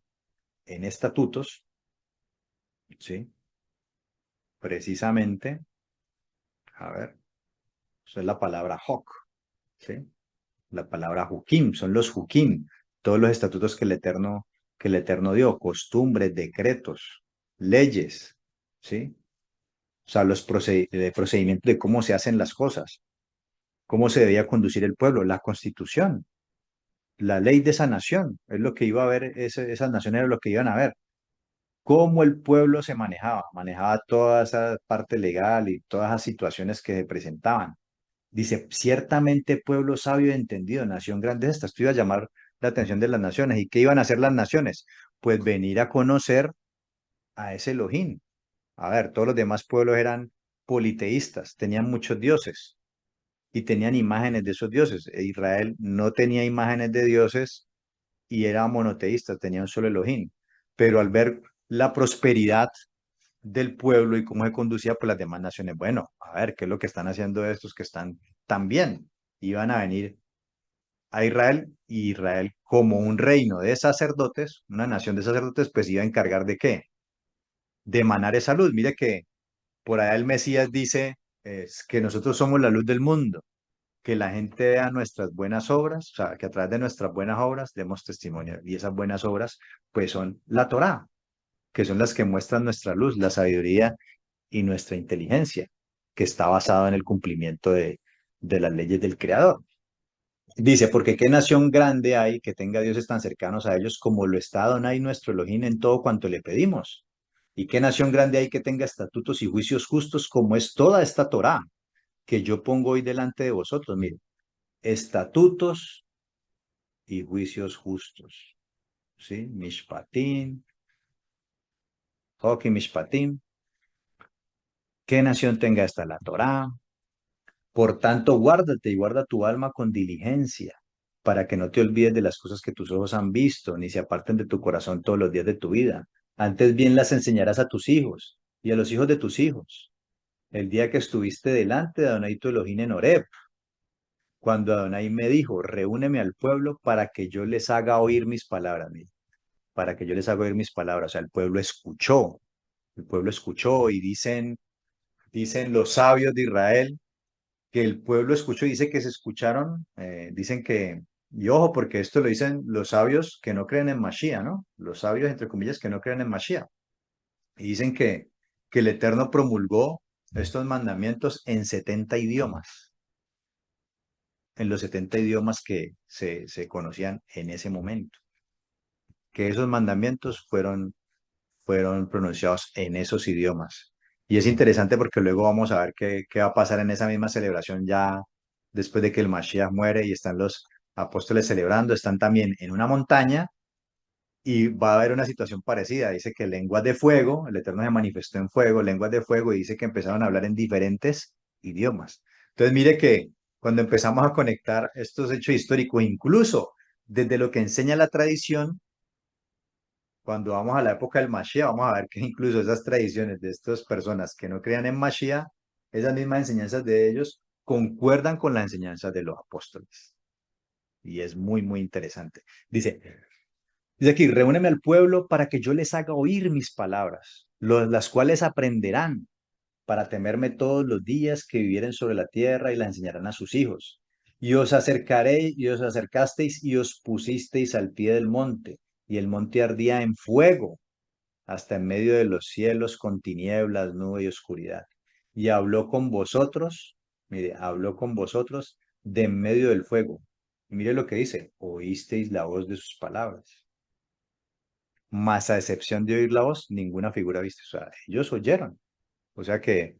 estatutos, ¿sí? Precisamente, a ver, eso es la palabra hok, ¿sí? La palabra hukim, son los hukim, todos los estatutos que el Eterno dio, costumbres, decretos, leyes, ¿sí? O sea, de procedimientos de cómo se hacen las cosas, cómo se debía conducir el pueblo, la constitución, la ley de esa nación, es lo que iba a ver, esas naciones era lo que iban a ver, cómo el pueblo se manejaba toda esa parte legal y todas las situaciones que se presentaban. Dice, ciertamente pueblo sabio y entendido, nación grande es esta. Esto iba a llamar la atención de las naciones. ¿Y qué iban a hacer las naciones? Pues venir a conocer a ese Elohim. A ver, todos los demás pueblos eran politeístas, tenían muchos dioses y tenían imágenes de esos dioses. Israel no tenía imágenes de dioses y era monoteísta, tenía un solo Elohim. Pero al ver la prosperidad del pueblo y cómo se conducía por las demás naciones, bueno, a ver, ¿qué es lo que están haciendo estos que están tan bien? Iban a venir a Israel y Israel como un reino de sacerdotes, una nación de sacerdotes, pues iba a encargar de qué? De emanar esa luz. Mire que por allá el Mesías dice que nosotros somos la luz del mundo, que la gente vea nuestras buenas obras, o sea, que a través de nuestras buenas obras demos testimonio. Y esas buenas obras, pues son la Torá, que son las que muestran nuestra luz, la sabiduría y nuestra inteligencia, que está basado en el cumplimiento de las leyes del Creador. Dice, porque qué nación grande hay que tenga dioses tan cercanos a ellos como lo está Adonai nuestro Elohim en todo cuanto le pedimos. Y qué nación grande hay que tenga estatutos y juicios justos como es toda esta Torá que yo pongo hoy delante de vosotros. Mire, estatutos y juicios justos. ¿Sí? Mishpatim, Hok y Mishpatim. ¿Qué nación tenga esta? La Torá. Por tanto, guárdate y guarda tu alma con diligencia, para que no te olvides de las cosas que tus ojos han visto, ni se aparten de tu corazón todos los días de tu vida. Antes bien las enseñarás a tus hijos y a los hijos de tus hijos. El día que estuviste delante de Adonai tu Elohim en Horeb, cuando Adonai me dijo, reúneme al pueblo para que yo les haga oír mis palabras, mire, para que yo les haga oír mis palabras. O sea, el pueblo escuchó y dicen los sabios de Israel que el pueblo escuchó y dice que se escucharon, dicen que, y ojo, porque esto lo dicen los sabios que no creen en Mashiach, ¿no? Los sabios, entre comillas, que no creen en Mashiach. Y dicen que el Eterno promulgó estos mandamientos en 70 idiomas, en los 70 idiomas que se conocían en ese momento, que esos mandamientos fueron pronunciados en esos idiomas. Y es interesante porque luego vamos a ver qué va a pasar en esa misma celebración ya después de que el Mashiach muere y están los apóstoles celebrando, están también en una montaña y va a haber una situación parecida. Dice que lenguas de fuego, el Eterno se manifestó en fuego, lenguas de fuego, y dice que empezaron a hablar en diferentes idiomas. Entonces mire que cuando empezamos a conectar estos hechos históricos, incluso desde lo que enseña la tradición, cuando vamos a la época del Mashiach, vamos a ver que incluso esas tradiciones de estas personas que no creían en Mashiach, esas mismas enseñanzas de ellos concuerdan con las enseñanzas de los apóstoles. Y es muy, muy interesante. Dice aquí, reúneme al pueblo para que yo les haga oír mis palabras, las cuales aprenderán para temerme todos los días que vivieren sobre la tierra y la enseñarán a sus hijos. Y os acercaré, y os acercasteis y os pusisteis al pie del monte, y el monte ardía en fuego hasta en medio de los cielos con tinieblas, nube y oscuridad. Y habló con vosotros, mire, habló con vosotros de en medio del fuego. Y mire lo que dice, oísteis la voz de sus palabras. Mas a excepción de oír la voz, ninguna figura viste. O sea, ellos oyeron. O sea que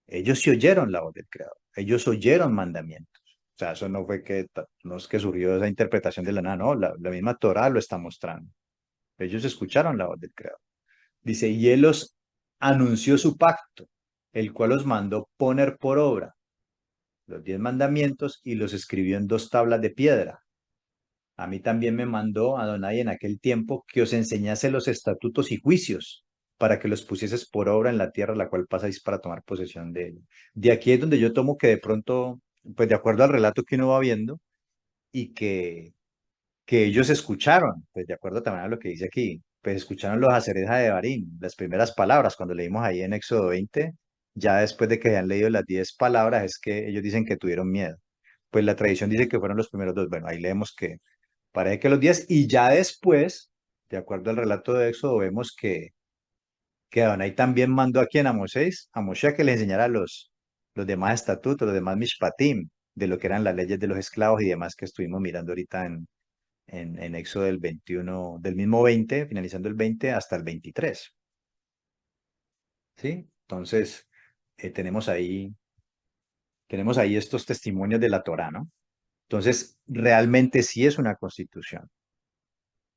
ellos sí oyeron la voz del Creador. Ellos oyeron mandamientos. O sea, eso no fue que, no es que surgió esa interpretación de la nada, no, la misma Torah lo está mostrando. Ellos escucharon la voz del Creador. Dice, y él os anunció su pacto, el cual os mandó poner por obra. los 10 mandamientos y los escribió en 2 tablas de piedra. A mí también me mandó Adonai en aquel tiempo que os enseñase los estatutos y juicios para que los pusieses por obra en la tierra la cual pasáis para tomar posesión de ella. De aquí es donde yo tomo que de pronto, pues de acuerdo al relato que uno va viendo y que ellos escucharon, pues de acuerdo también a lo que dice aquí, pues escucharon los Hazeres de Barín, las primeras palabras, cuando leímos ahí en Éxodo 20, ya después de que hayan leído las 10 palabras, es que ellos dicen que tuvieron miedo. Pues la tradición dice que fueron los primeros dos. Bueno, ahí leemos que parece que los 10, y ya después, de acuerdo al relato de Éxodo, vemos que Adonai también mandó a quien, a Moshe a que le enseñara los demás estatutos, los demás mishpatim, de lo que eran las leyes de los esclavos y demás que estuvimos mirando ahorita en Éxodo del 21, del mismo 20, finalizando el 20 hasta el 23. ¿Sí? Entonces, tenemos ahí estos testimonios de la Torá, ¿no? Entonces, realmente sí es una constitución.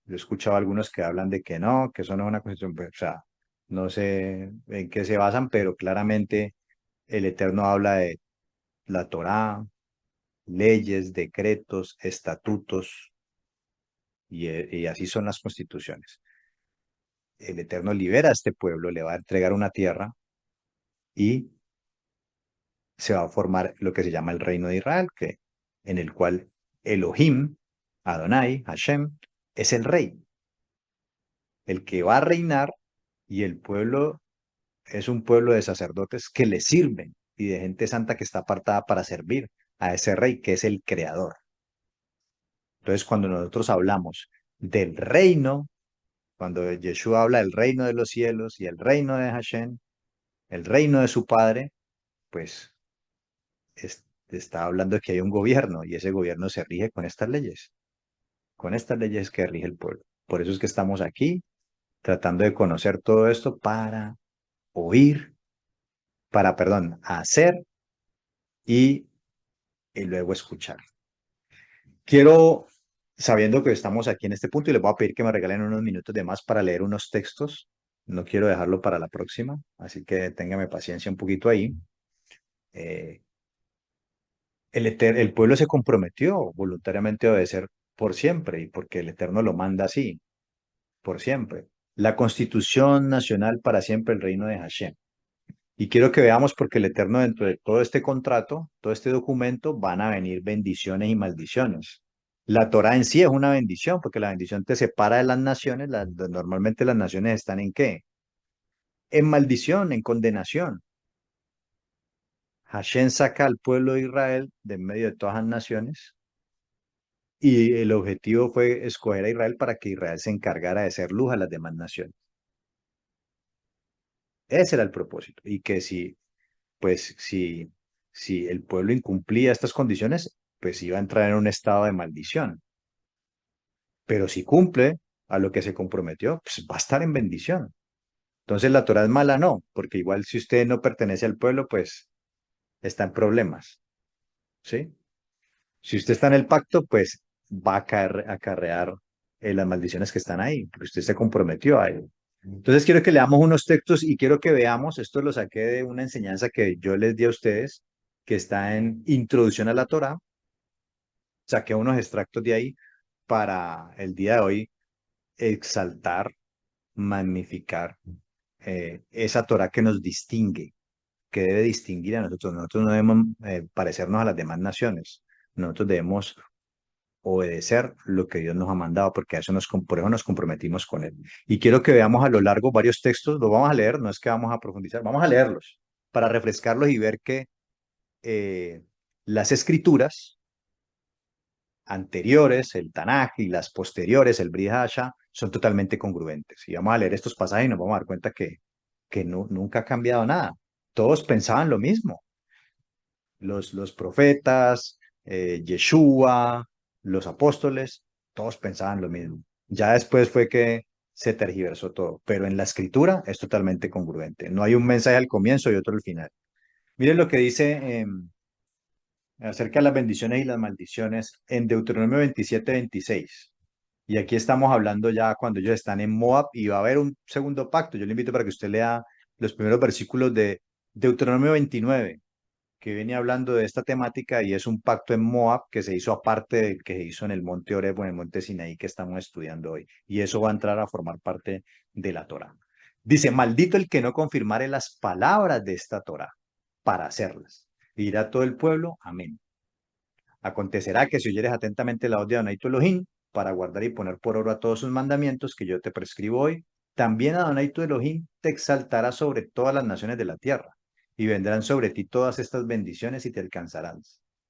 Yo he escuchado a algunos que hablan de que eso no es una constitución, pues, o sea, no sé en qué se basan, pero claramente el Eterno habla de la Torá, leyes, decretos, estatutos, y así son las constituciones. El Eterno libera a este pueblo, le va a entregar una tierra y se va a formar lo que se llama el reino de Israel, en el cual Elohim, Adonai, Hashem, es el rey, el que va a reinar, y el pueblo es un pueblo de sacerdotes que le sirven y de gente santa que está apartada para servir a ese rey que es el creador. Entonces, cuando nosotros hablamos del reino, cuando Yeshua habla del reino de los cielos y el reino de Hashem, el reino de su Padre, pues está hablando de que hay un gobierno y ese gobierno se rige con estas leyes que rige el pueblo. Por eso es que estamos aquí tratando de conocer todo esto para oír, perdón, hacer y, y luego escuchar. Quiero, sabiendo que estamos aquí en este punto, y les voy a pedir que me regalen unos minutos de más para leer unos textos. No quiero dejarlo para la próxima, así que téngame paciencia un poquito ahí. Eh, el pueblo se comprometió voluntariamente a obedecer por siempre, y porque el Eterno lo manda así, por siempre. La Constitución Nacional para siempre, el reino de Hashem. Y quiero que veamos, porque el Eterno, dentro de todo este contrato, todo este documento, van a venir bendiciones y maldiciones. La Torah en sí es una bendición, porque la bendición te separa de las naciones. Normalmente las naciones están ¿en qué? En maldición, en condenación. Hashem saca al pueblo de Israel de en medio de todas las naciones, y el objetivo fue escoger a Israel para que Israel se encargara de ser luz a las demás naciones. Ese era el propósito. Y que pues, si el pueblo incumplía estas condiciones, pues iba a entrar en un estado de maldición. Pero si cumple a lo que se comprometió, pues va a estar en bendición. Entonces la Torah es mala, no, porque igual si usted no pertenece al pueblo, pues está en problemas, ¿sí? Si usted está en el pacto, pues va a acarrear las maldiciones que están ahí, porque usted se comprometió a ello. Entonces quiero que leamos unos textos y quiero que veamos, esto lo saqué de una enseñanza que yo les di a ustedes, que está en Introducción a la Torá. Saqué unos extractos de ahí para el día de hoy exaltar, magnificar esa Torá que nos distingue, que debe distinguir a nosotros. Nosotros no debemos parecernos a las demás naciones. Nosotros debemos obedecer lo que Dios nos ha mandado, porque a eso por eso nos comprometimos con Él. Y quiero que veamos a lo largo varios textos, los vamos a leer, no es que vamos a profundizar, vamos a leerlos para refrescarlos y ver que eh, las escrituras anteriores, el Tanaj, y las posteriores, el Brit Hadashah, son totalmente congruentes. Y vamos a leer estos pasajes y nos vamos a dar cuenta que nunca ha cambiado nada. Todos pensaban lo mismo. Los profetas, Yeshua, los apóstoles, todos pensaban lo mismo. Ya después fue que se tergiversó todo, pero en la escritura es totalmente congruente. No hay un mensaje al comienzo y otro al final. Miren lo que dice acerca de las bendiciones y las maldiciones en Deuteronomio 27-26. Y aquí estamos hablando ya cuando ellos están en Moab y va a haber un segundo pacto. Yo le invito para que usted lea los primeros versículos de Deuteronomio 29, que viene hablando de esta temática y es un pacto en Moab que se hizo aparte del que se hizo en el monte Oreb o en el monte Sinaí que estamos estudiando hoy. Y eso va a entrar a formar parte de la Torá. Dice, maldito el que no confirmare las palabras de esta Torá para hacerlas. Y dirá todo el pueblo, amén. Acontecerá que si oyeres atentamente la voz de Adonai tu Elohim, para guardar y poner por obra todos sus mandamientos que yo te prescribo hoy, también Adonai tu Elohim te exaltará sobre todas las naciones de la tierra, y vendrán sobre ti todas estas bendiciones y te alcanzarán.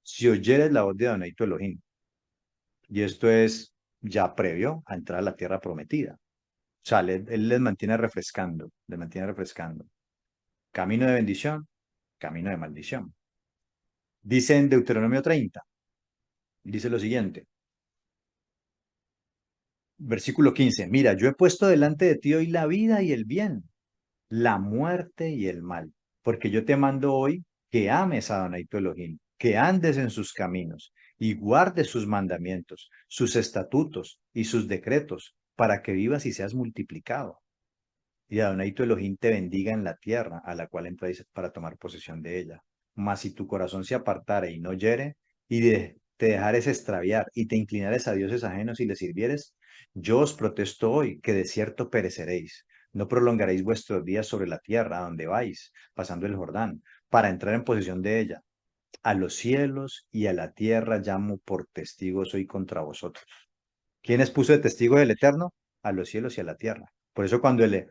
Si oyeres la voz de Adonai tu Elohim, y esto es ya previo a entrar a la tierra prometida. O sea, él les mantiene refrescando, les mantiene refrescando. Camino de bendición, camino de maldición. Dice en Deuteronomio 30, dice lo siguiente. Versículo 15. Mira, yo he puesto delante de ti hoy la vida y el bien, la muerte y el mal, porque yo te mando hoy que ames a Adonai tu Elohim, que andes en sus caminos y guardes sus mandamientos, sus estatutos y sus decretos, para que vivas y seas multiplicado. Y Adonai tu Elohim te bendiga en la tierra a la cual entráis para tomar posesión de ella. Mas si tu corazón se apartare y no oyere, te dejares extraviar y te inclinares a dioses ajenos y les sirvieres, yo os protesto hoy que de cierto pereceréis. No prolongaréis vuestros días sobre la tierra a donde vais, pasando el Jordán, para entrar en posesión de ella. A los cielos y a la tierra llamo por testigos hoy contra vosotros. ¿Quiénes puso de testigo del Eterno? A los cielos y a la tierra. Por eso cuando el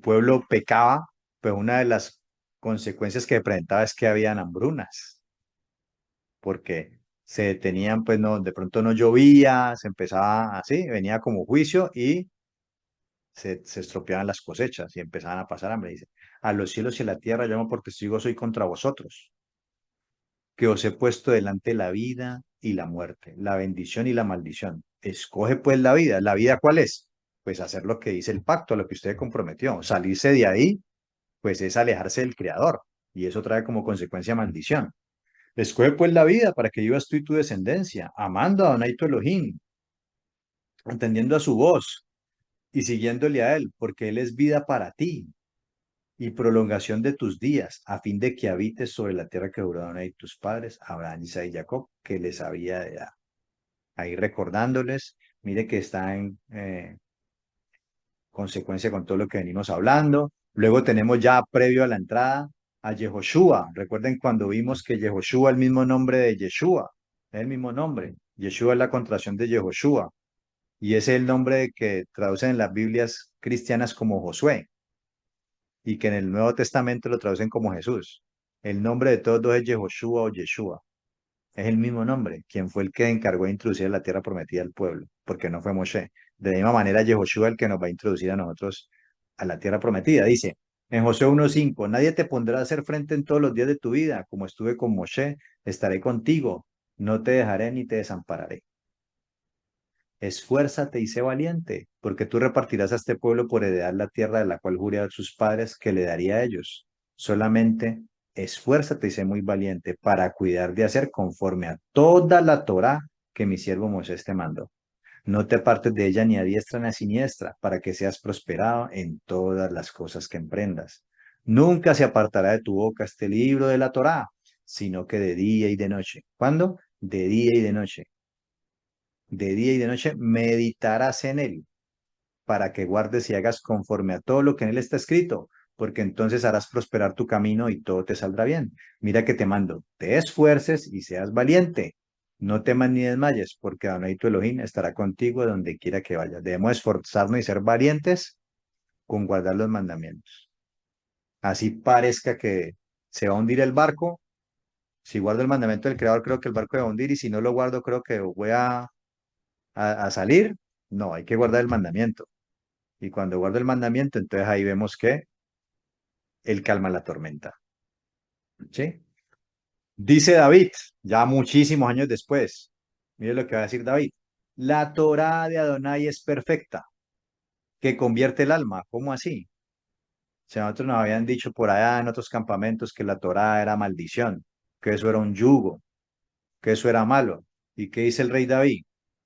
pueblo pecaba, pues una de las consecuencias que presentaba es que habían hambrunas, porque se detenían, pues no, de pronto no llovía, se empezaba así, venía como juicio y se estropeaban las cosechas y empezaban a pasar hambre. Dice, a los cielos y a la tierra llamo por testigo soy contra vosotros, que os he puesto delante la vida y la muerte, la bendición y la maldición. Escoge pues la vida. ¿La vida cuál es? Pues hacer lo que dice el pacto, lo que usted comprometió. Salirse de ahí, pues es alejarse del Creador. Y eso trae como consecuencia maldición. Escoge pues la vida para que vivas tú y tu descendencia, amando a Adonai tu Elohim, entendiendo a su voz y siguiéndole a Él, porque Él es vida para ti y prolongación de tus días, a fin de que habites sobre la tierra que juraron ahí tus padres, Abraham, Isaac y Jacob, que les había de dar. Ahí recordándoles, mire que está en consecuencia con todo lo que venimos hablando. Luego tenemos ya previo a la entrada a Yehoshua. Recuerden cuando vimos que Yehoshua es el mismo nombre de Yeshua, es el mismo nombre. Yeshua es la contracción de Yehoshua y ese es el nombre que traducen en las Biblias cristianas como Josué y que en el Nuevo Testamento lo traducen como Jesús. El nombre de todos dos es Yehoshua o Yeshua. Es el mismo nombre, quien fue el que encargó de introducir la tierra prometida al pueblo, porque no fue Moshe. De la misma manera, Yehoshua el que nos va a introducir a nosotros a la tierra prometida. Dice en Josué 1:5, nadie te pondrá a hacer frente en todos los días de tu vida, como estuve con Moshe, estaré contigo, no te dejaré ni te desampararé. Esfuérzate y sé valiente, porque tú repartirás a este pueblo por heredar la tierra de la cual juré a sus padres que le daría a ellos. Solamente esfuérzate y sé muy valiente para cuidar de hacer conforme a toda la Torá que mi siervo Moisés te mandó. No te apartes de ella ni a diestra ni a siniestra, para que seas prosperado en todas las cosas que emprendas. Nunca se apartará de tu boca este libro de la Torá, sino que de día y de noche. ¿Cuándo? De día y de noche, de día y de noche meditarás en él, para que guardes y hagas conforme a todo lo que en él está escrito, porque entonces harás prosperar tu camino y todo te saldrá bien. Mira que te mando, te esfuerces y seas valiente. No temas ni desmayes, porque Adonai tu Elohim estará contigo donde quiera que vayas. Debemos esforzarnos y ser valientes con guardar los mandamientos. Así parezca que se va a hundir el barco. Si guardo el mandamiento del Creador, creo que el barco va a hundir, y si no lo guardo, creo que voy a salir. No, hay que guardar el mandamiento. Y cuando guardo el mandamiento, entonces ahí vemos que Él calma la tormenta. ¿Sí? Dice David, ya muchísimos años después, mire lo que va a decir David. La Torá de Adonai es perfecta, que convierte el alma. ¿Cómo así? Si a nosotros nos habían dicho por allá en otros campamentos que la Torá era maldición, que eso era un yugo, que eso era malo. ¿Y qué dice el rey David?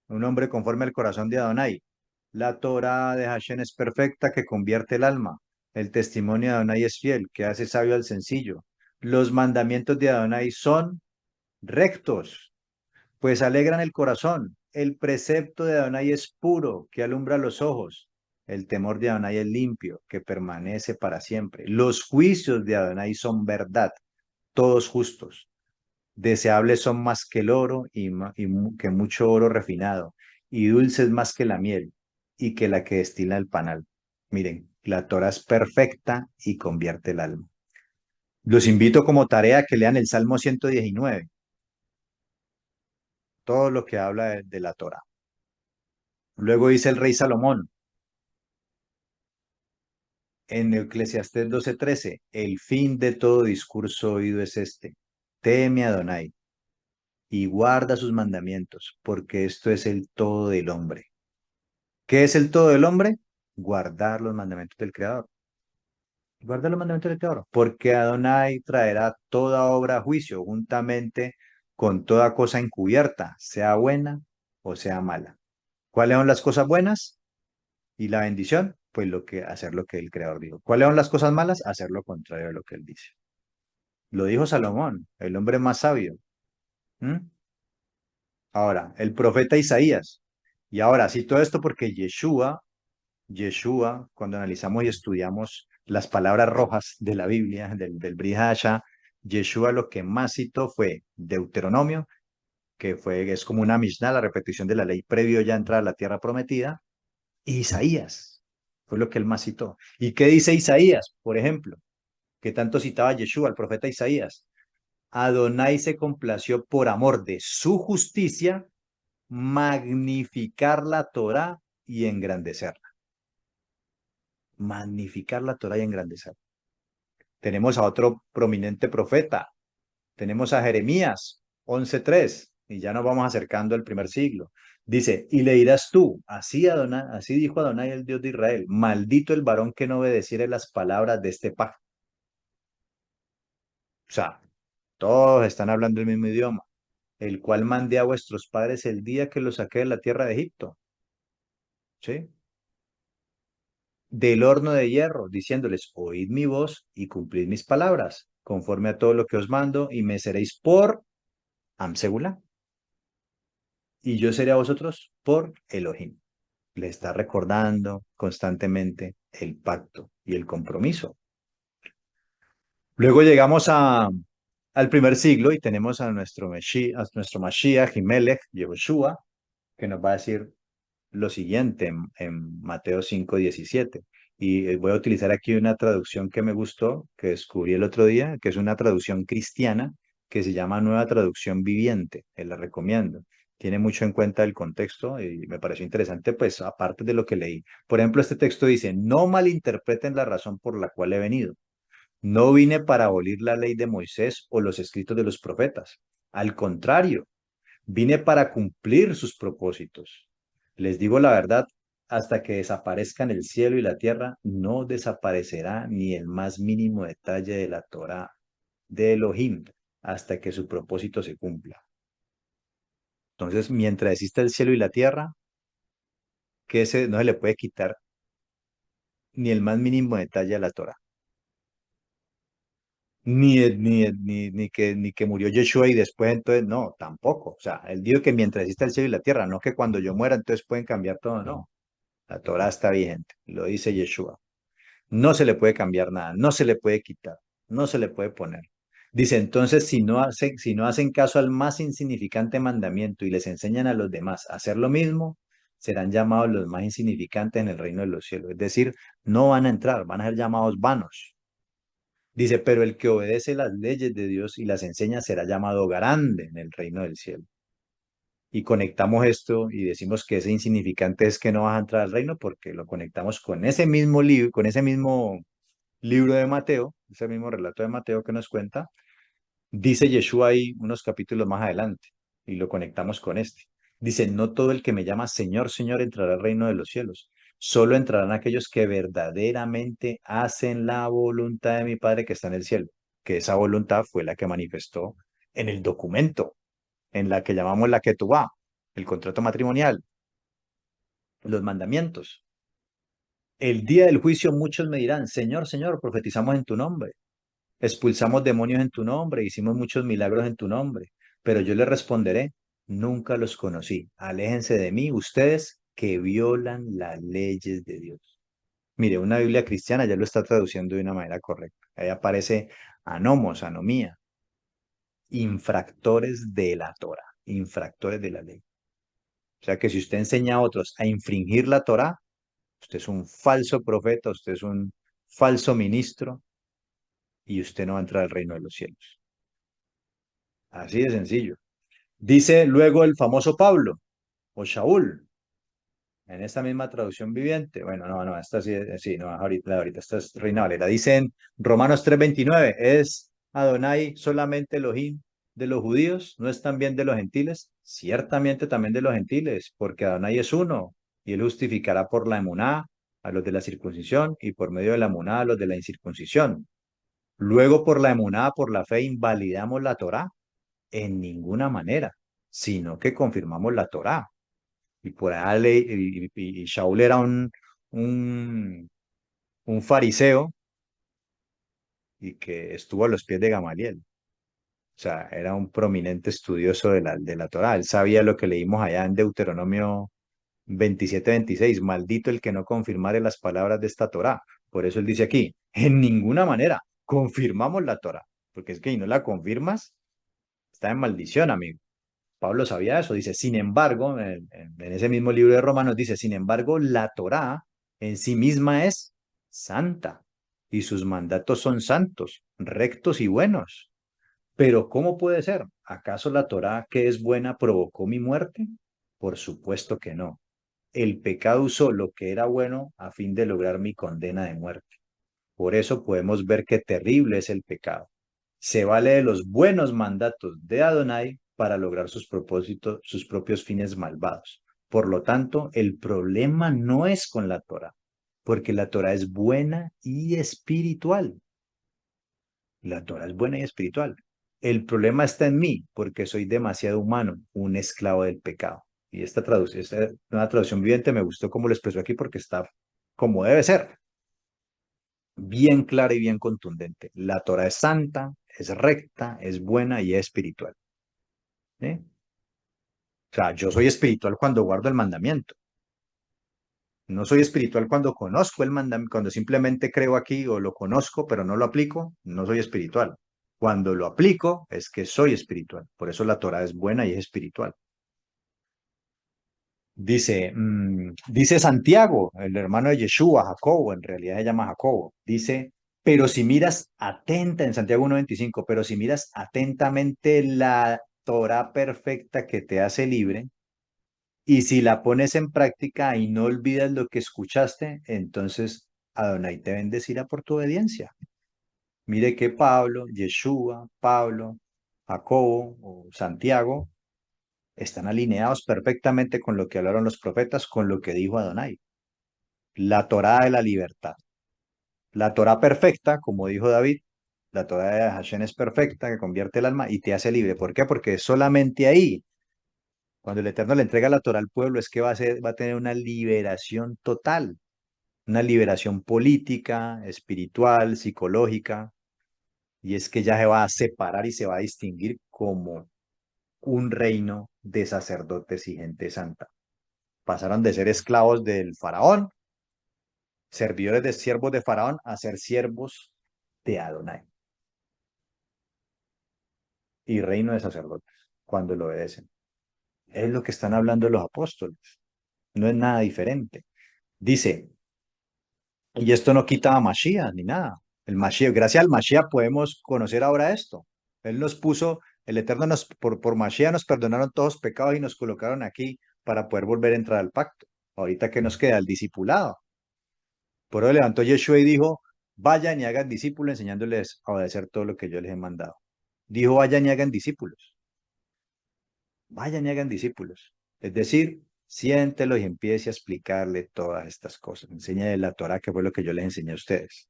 Un hombre conforme al corazón de Adonai. La Torá de Hashem es perfecta, que convierte el alma. El testimonio de Adonai es fiel, que hace sabio al sencillo. Los mandamientos de Adonai son rectos, pues alegran el corazón. El precepto de Adonai es puro, que alumbra los ojos. El temor de Adonai es limpio, que permanece para siempre. Los juicios de Adonai son verdad, todos justos. Deseables son más que el oro que mucho oro refinado, y dulces más que la miel y que la que destila el panal. Miren, la Torah es perfecta y convierte el alma. Los invito como tarea a que lean el Salmo 119, todo lo que habla de la Torah. Luego dice el rey Salomón en Eclesiastés 12:13, el fin de todo discurso oído es este: teme a Adonai y guarda sus mandamientos, porque esto es el todo del hombre. ¿Qué es el todo del hombre? Guardar los mandamientos del Creador. Guardar los mandamientos del Creador. Porque Adonai traerá toda obra a juicio, juntamente con toda cosa encubierta, sea buena o sea mala. ¿Cuáles son las cosas buenas? Y la bendición, pues hacer lo que el Creador dijo. ¿Cuáles son las cosas malas? Hacer lo contrario de lo que él dice. Lo dijo Salomón, el hombre más sabio. ¿Mm? Ahora, el profeta Isaías. Y ahora, sí, todo esto porque Yeshua, cuando analizamos y estudiamos las palabras rojas de la Biblia, del Brit Hadashah, Yeshua lo que más citó fue Deuteronomio, es como una Mishnah, la repetición de la ley previo ya a entrar a la tierra prometida, y Isaías, fue lo que él más citó. ¿Y qué dice Isaías, por ejemplo? Que tanto citaba Yeshua, el profeta Isaías. Adonai se complació por amor de su justicia, magnificar la Torá y engrandecerla. Magnificar la Torá y engrandecerla. Tenemos a otro prominente profeta, tenemos a Jeremías 11:3, y ya nos vamos acercando al primer siglo. Dice, y le dirás tú, así dijo Adonai, el Dios de Israel, maldito el varón que no obedeciere las palabras de este pacto. O sea, todos están hablando el mismo idioma, el cual mandé a vuestros padres el día que los saqué de la tierra de Egipto, ¿sí? Del horno de hierro, diciéndoles, oíd mi voz y cumplid mis palabras, conforme a todo lo que os mando, y me seréis por Amsegula, y yo seré a vosotros por Elohim. Le está recordando constantemente el pacto y el compromiso. Luego llegamos al primer siglo y tenemos a nuestro Mashiach, Jimelech, Yehoshua, que nos va a decir lo siguiente en Mateo 5:17. Y voy a utilizar aquí una traducción que me gustó, que descubrí el otro día, que es una traducción cristiana que se llama Nueva Traducción Viviente. La recomiendo. Tiene mucho en cuenta el contexto y me pareció interesante, pues aparte de lo que leí. Por ejemplo, este texto dice, no malinterpreten la razón por la cual he venido. No vine para abolir la ley de Moisés o los escritos de los profetas. Al contrario, vine para cumplir sus propósitos. Les digo la verdad, hasta que desaparezcan el cielo y la tierra, no desaparecerá ni el más mínimo detalle de la Torá de Elohim, hasta que su propósito se cumpla. Entonces, mientras exista el cielo y la tierra, no se le puede quitar ni el más mínimo detalle a la Torá. Ni que murió Yeshua y después entonces, no, tampoco. O sea, él dijo que mientras exista el cielo y la tierra, no que cuando yo muera entonces pueden cambiar todo, no. La Torá está vigente, lo dice Yeshua. No se le puede cambiar nada, no se le puede quitar, no se le puede poner. Dice, entonces, si no hacen caso al más insignificante mandamiento y les enseñan a los demás a hacer lo mismo, serán llamados los más insignificantes en el reino de los cielos. Es decir, no van a entrar, van a ser llamados vanos. Dice, pero el que obedece las leyes de Dios y las enseña será llamado grande en el reino del cielo. Y conectamos esto y decimos que ese insignificante es que no vas a entrar al reino porque lo conectamos con ese mismo libro, con ese mismo libro de Mateo, ese mismo relato de Mateo que nos cuenta, dice Yeshua ahí unos capítulos más adelante y lo conectamos con este. Dice, no todo el que me llama Señor, Señor entrará al reino de los cielos, solo entrarán aquellos que verdaderamente hacen la voluntad de mi Padre que está en el cielo, que esa voluntad fue la que manifestó en el documento, en la que llamamos la Ketubá, el contrato matrimonial, los mandamientos. El día del juicio muchos me dirán, Señor, Señor, profetizamos en tu nombre. expulsamos demonios en tu nombre, hicimos muchos milagros en tu nombre, pero yo les responderé, nunca los conocí. Aléjense de mí, ustedes que violan las leyes de Dios. Mire, una Biblia cristiana ya lo está traduciendo de una manera correcta. Ahí aparece anomos, anomía, infractores de la Torah, infractores de la ley. O sea que si usted enseña a otros a infringir la Torah, usted es un falso profeta, usted es un falso ministro y usted no va a entrar al reino de los cielos. Así de sencillo. Dice luego el famoso Pablo o Shaul en esta misma traducción viviente. Bueno, no, esta sí, sí, no, ahorita esta es Reina Valera. Dice en Romanos 3:29, ¿es Adonai solamente Elohim de los judíos? ¿No es también de los gentiles? Ciertamente también de los gentiles, porque Adonai es uno y él justificará por la emuná a los de la circuncisión y por medio de la emuná a los de la incircuncisión. Luego por la emuná, por la fe, invalidamos la Torá en ninguna manera, sino que confirmamos la Torá. Y por ahí y Shaul era un, un fariseo y que estuvo a los pies de Gamaliel. O sea, era un prominente estudioso de la Torá. Él sabía lo que leímos allá en Deuteronomio 27-26. Maldito el que no confirmare las palabras de esta Torá. Por eso él dice aquí, en ninguna manera confirmamos la Torá. Porque es que si no la confirmas, está en maldición, amigo. Pablo sabía eso, dice, sin embargo, en ese mismo libro de Romanos dice, sin embargo, la Torá en sí misma es santa y sus mandatos son santos, rectos y buenos. Pero ¿cómo puede ser? ¿Acaso la Torá que es buena provocó mi muerte? Por supuesto que no. El pecado usó lo que era bueno a fin de lograr mi condena de muerte. Por eso podemos ver qué terrible es el pecado. Se vale de los buenos mandatos de Adonai para lograr sus propósitos, sus propios fines malvados. Por lo tanto, el problema no es con la Torah, porque la Torah es buena y espiritual. La Torah es buena y espiritual. El problema está en mí, porque soy demasiado humano, un esclavo del pecado. Y esta nueva traducción viviente me gustó como lo expresó aquí porque está como debe ser, bien clara y bien contundente. La Torah es santa, es recta, es buena y es espiritual. ¿Sí? O sea, yo soy espiritual cuando guardo el mandamiento. No soy espiritual cuando conozco el mandamiento, cuando simplemente creo aquí o lo conozco, pero no lo aplico, no soy espiritual. Cuando lo aplico es que soy espiritual. Por eso la Torah es buena y es espiritual. Dice Santiago, el hermano de Yeshua, Jacobo, en realidad se llama Jacobo, dice, pero si miras en Santiago 1:25, pero si miras atentamente la Torah perfecta que te hace libre, y si la pones en práctica y no olvidas lo que escuchaste, entonces Adonai te bendecirá por tu obediencia. Mire que Pablo, Yeshua, Pablo, Jacobo o Santiago están alineados perfectamente con lo que hablaron los profetas, con lo que dijo Adonai. La Torá de la libertad. La Torá perfecta, como dijo David, la Torá de Hashem es perfecta, que convierte el alma y te hace libre. ¿Por qué? Porque solamente ahí, cuando el Eterno le entrega la Torá al pueblo, es que va a tener una liberación total, una liberación política, espiritual, psicológica, y es que ya se va a separar y se va a distinguir como un reino de sacerdotes y gente santa. Pasaron de ser esclavos del faraón, servidores de siervos de faraón, a ser siervos de Adonai y reino de sacerdotes cuando lo obedecen. Es lo que están hablando los apóstoles. No es nada diferente. Dice, y esto no quita a Mashiach ni nada. El Mashiach, gracias al Mashiach podemos conocer ahora esto. Él nos puso, el Eterno por Mashiach nos perdonaron todos los pecados y nos colocaron aquí para poder volver a entrar al pacto. Ahorita que nos queda el discipulado. Por eso levantó Yeshua y dijo, vayan y hagan discípulos enseñándoles a obedecer todo lo que yo les he mandado. Dijo, vayan y hagan discípulos. Vayan y hagan discípulos. Es decir, siéntelos y empiece a explicarle todas estas cosas. Enséñale la Torah, que fue lo que yo les enseñé a ustedes,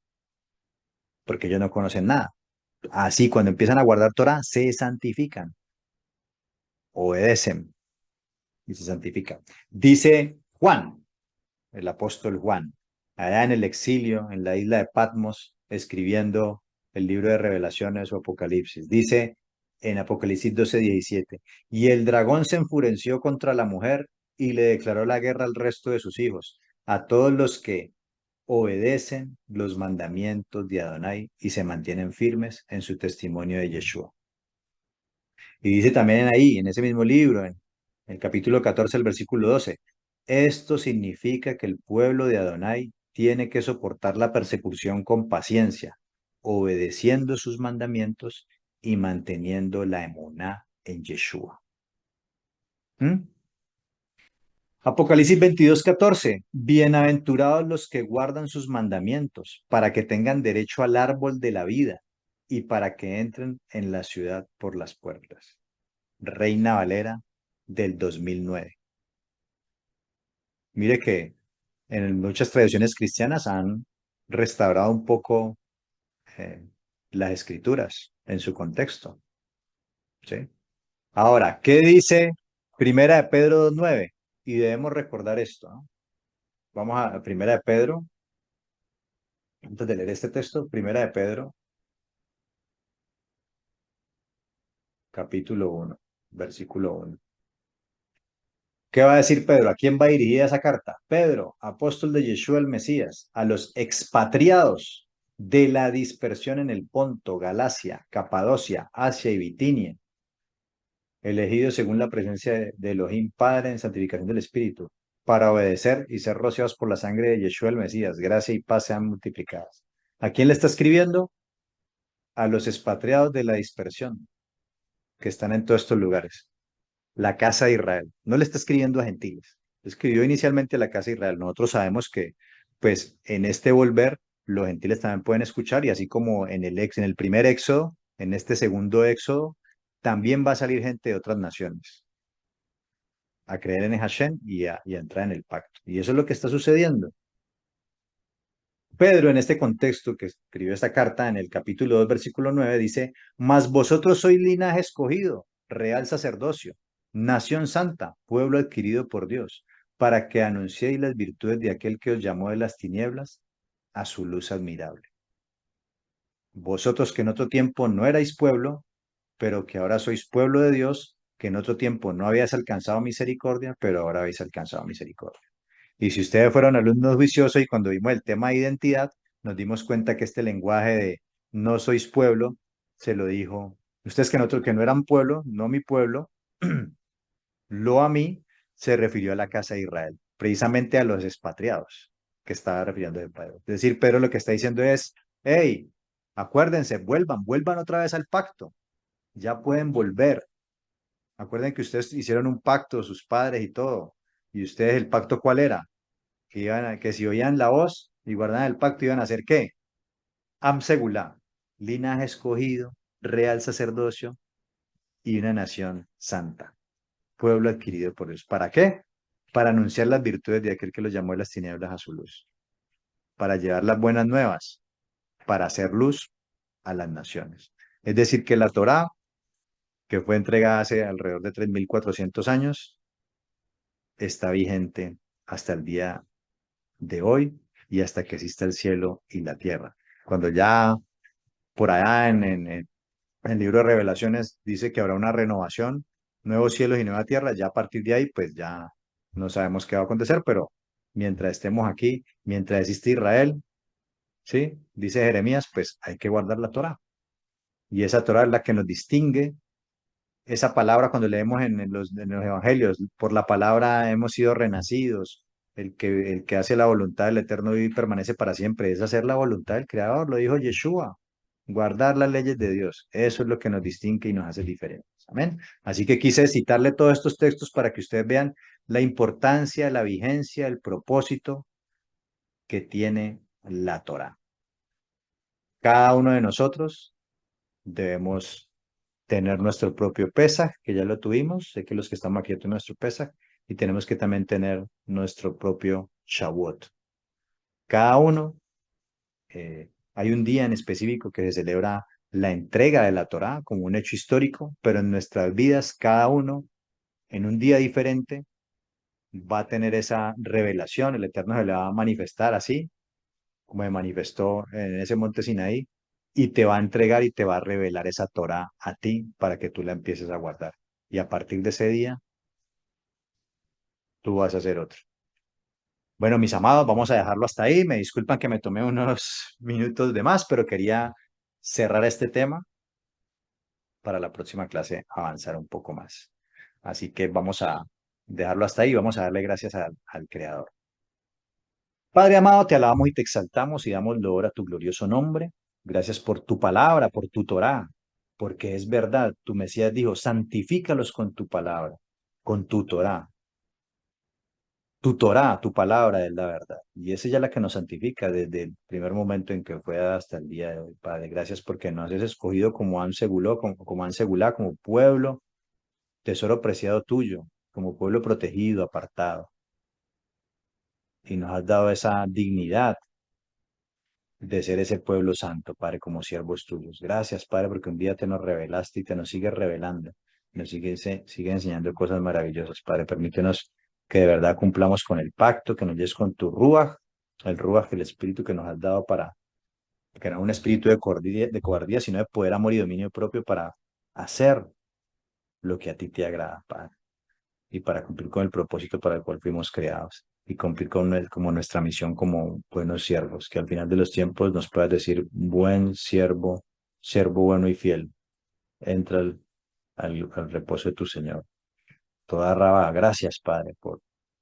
porque ellos no conocen nada. Así, cuando empiezan a guardar Torah, se santifican, obedecen y se santifican. Dice Juan, el apóstol Juan, allá en el exilio, en la isla de Patmos, escribiendo el libro de Revelaciones o Apocalipsis. Dice en Apocalipsis 12:17, y el dragón se enfureció contra la mujer y le declaró la guerra al resto de sus hijos, a todos los que obedecen los mandamientos de Adonai y se mantienen firmes en su testimonio de Yeshua. Y dice también ahí, en ese mismo libro, en el capítulo 14, el versículo 12, esto significa que el pueblo de Adonai tiene que soportar la persecución con paciencia, obedeciendo sus mandamientos y manteniendo la emuná en Yeshua. ¿Mm? Apocalipsis 22:14. Bienaventurados los que guardan sus mandamientos, para que tengan derecho al árbol de la vida y para que entren en la ciudad por las puertas. Reina Valera del 2009. Mire que en muchas tradiciones cristianas han restaurado un poco eh, las escrituras en su contexto. ¿Sí? Ahora, ¿qué dice Primera de Pedro 2:9? Y debemos recordar esto, ¿no? Vamos a Primera de Pedro, antes de leer este texto, Primera de Pedro, capítulo 1, versículo 1. ¿Qué va a decir Pedro? ¿A quién va dirigida esa carta? Pedro, apóstol de Yeshua el Mesías, a los expatriados de la dispersión en el Ponto, Galacia, Capadocia, Asia y Bitinia, elegidos según la presencia de Elohim Padre en santificación del Espíritu, para obedecer y ser rociados por la sangre de Yeshua el Mesías. Gracia y paz sean multiplicadas. ¿A quién le está escribiendo? A los expatriados de la dispersión que están en todos estos lugares. La casa de Israel. No le está escribiendo a gentiles. Escribió inicialmente a la casa de Israel. Nosotros sabemos que, pues, en este volver, los gentiles también pueden escuchar y así como en el primer éxodo, en este segundo éxodo, también va a salir gente de otras naciones a creer en Hashem y a entrar en el pacto. Y eso es lo que está sucediendo. Pedro, en este contexto que escribió esta carta en el capítulo 2, versículo 9, dice, mas vosotros sois linaje escogido, real sacerdocio, nación santa, pueblo adquirido por Dios, para que anunciéis las virtudes de aquel que os llamó de las tinieblas a su luz admirable. Vosotros que en otro tiempo no erais pueblo, pero que ahora sois pueblo de Dios, que en otro tiempo no habíais alcanzado misericordia, pero ahora habéis alcanzado misericordia. Y si ustedes fueron alumnos juiciosos y cuando vimos el tema de identidad, nos dimos cuenta que este lenguaje de no sois pueblo, se lo dijo, ustedes que no eran pueblo, no mi pueblo, lo a mí, se refirió a la casa de Israel, precisamente a los expatriados que estaba refiriendo de Pedro. Es decir, Pedro lo que está diciendo es, hey, acuérdense, vuelvan otra vez al pacto, ya pueden volver. Acuerden que ustedes hicieron un pacto, sus padres y todo. ¿Y ustedes el pacto cuál era? Que si oían la voz y guardaban el pacto, iban a hacer ¿qué? Am segulá, linaje escogido, real sacerdocio y una nación santa, pueblo adquirido por Dios. ¿Para qué? Para anunciar las virtudes de aquel que los llamó de las tinieblas a su luz, para llevar las buenas nuevas, para hacer luz a las naciones. Es decir, que la Torá, que fue entregada hace alrededor de 3.400 años, está vigente hasta el día de hoy y hasta que exista el cielo y la tierra. Cuando ya por allá en el libro de Revelaciones dice que habrá una renovación, nuevos cielos y nueva tierra, ya a partir de ahí pues ya no sabemos qué va a acontecer, pero mientras estemos aquí, mientras existe Israel, ¿sí? Dice Jeremías, pues hay que guardar la Torá. Y esa Torá es la que nos distingue. Esa palabra cuando leemos en los evangelios, por la palabra hemos sido renacidos. El que hace la voluntad del Eterno vive y permanece para siempre. Es hacer la voluntad del Creador, lo dijo Yeshua. Guardar las leyes de Dios. Eso es lo que nos distingue y nos hace diferentes. Amén. Así que quise citarle todos estos textos para que ustedes vean la importancia, la vigencia, el propósito que tiene la Torah. Cada uno de nosotros debemos tener nuestro propio Pesaj, que ya lo tuvimos, sé que los que estamos aquí tienen nuestro Pesaj, y tenemos que también tener nuestro propio Shavuot. Cada uno, hay un día en específico que se celebra la entrega de la Torá como un hecho histórico, pero en nuestras vidas, cada uno, en un día diferente, va a tener esa revelación, el Eterno se le va a manifestar así, como se manifestó en ese monte Sinaí, y te va a entregar y te va a revelar esa Torá a ti para que tú la empieces a guardar. Y a partir de ese día, tú vas a hacer otro. Bueno, mis amados, vamos a dejarlo hasta ahí. Me disculpan que me tomé unos minutos de más, pero quería cerrar este tema para la próxima clase avanzar un poco más. Así que vamos a dejarlo hasta ahí. Vamos a darle gracias al Creador. Padre amado, te alabamos y te exaltamos y damos loor a tu glorioso nombre. Gracias por tu palabra, por tu Torá, porque es verdad. Tu Mesías dijo, santifícalos con tu palabra, con tu Torá. Tu Torá, tu palabra es la verdad. Y esa es ya la que nos santifica desde el primer momento en que fue hasta el día de hoy, Padre. Gracias porque nos has escogido como Anseguló, como Ansegulá, como pueblo, tesoro preciado tuyo, como pueblo protegido, apartado. Y nos has dado esa dignidad de ser ese pueblo santo, Padre, como siervos tuyos. Gracias, Padre, porque un día te nos revelaste y te nos sigues revelando. Nos sigue enseñando cosas maravillosas, Padre. Permítenos que de verdad cumplamos con el pacto, que nos lleves con tu Ruach, el Ruach, el espíritu que nos has dado para, que no es un espíritu de cobardía, sino de poder, amor y dominio propio para hacer lo que a ti te agrada, Padre, y para cumplir con el propósito para el cual fuimos creados y cumplir con como nuestra misión como buenos siervos, que al final de los tiempos nos puedas decir, buen siervo, siervo bueno y fiel, entra al reposo de tu Señor. Toda raba, gracias, Padre,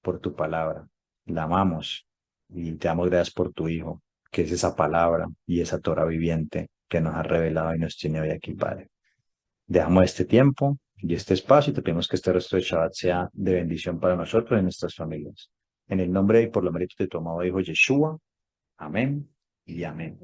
por tu palabra. La amamos y te damos gracias por tu Hijo, que es esa palabra y esa Torah viviente que nos ha revelado y nos tiene hoy aquí, Padre. Dejamos este tiempo y este espacio y te pedimos que este resto de Shabbat sea de bendición para nosotros y nuestras familias. En el nombre y por los méritos de tu amado Hijo Yeshua. Amén y amén.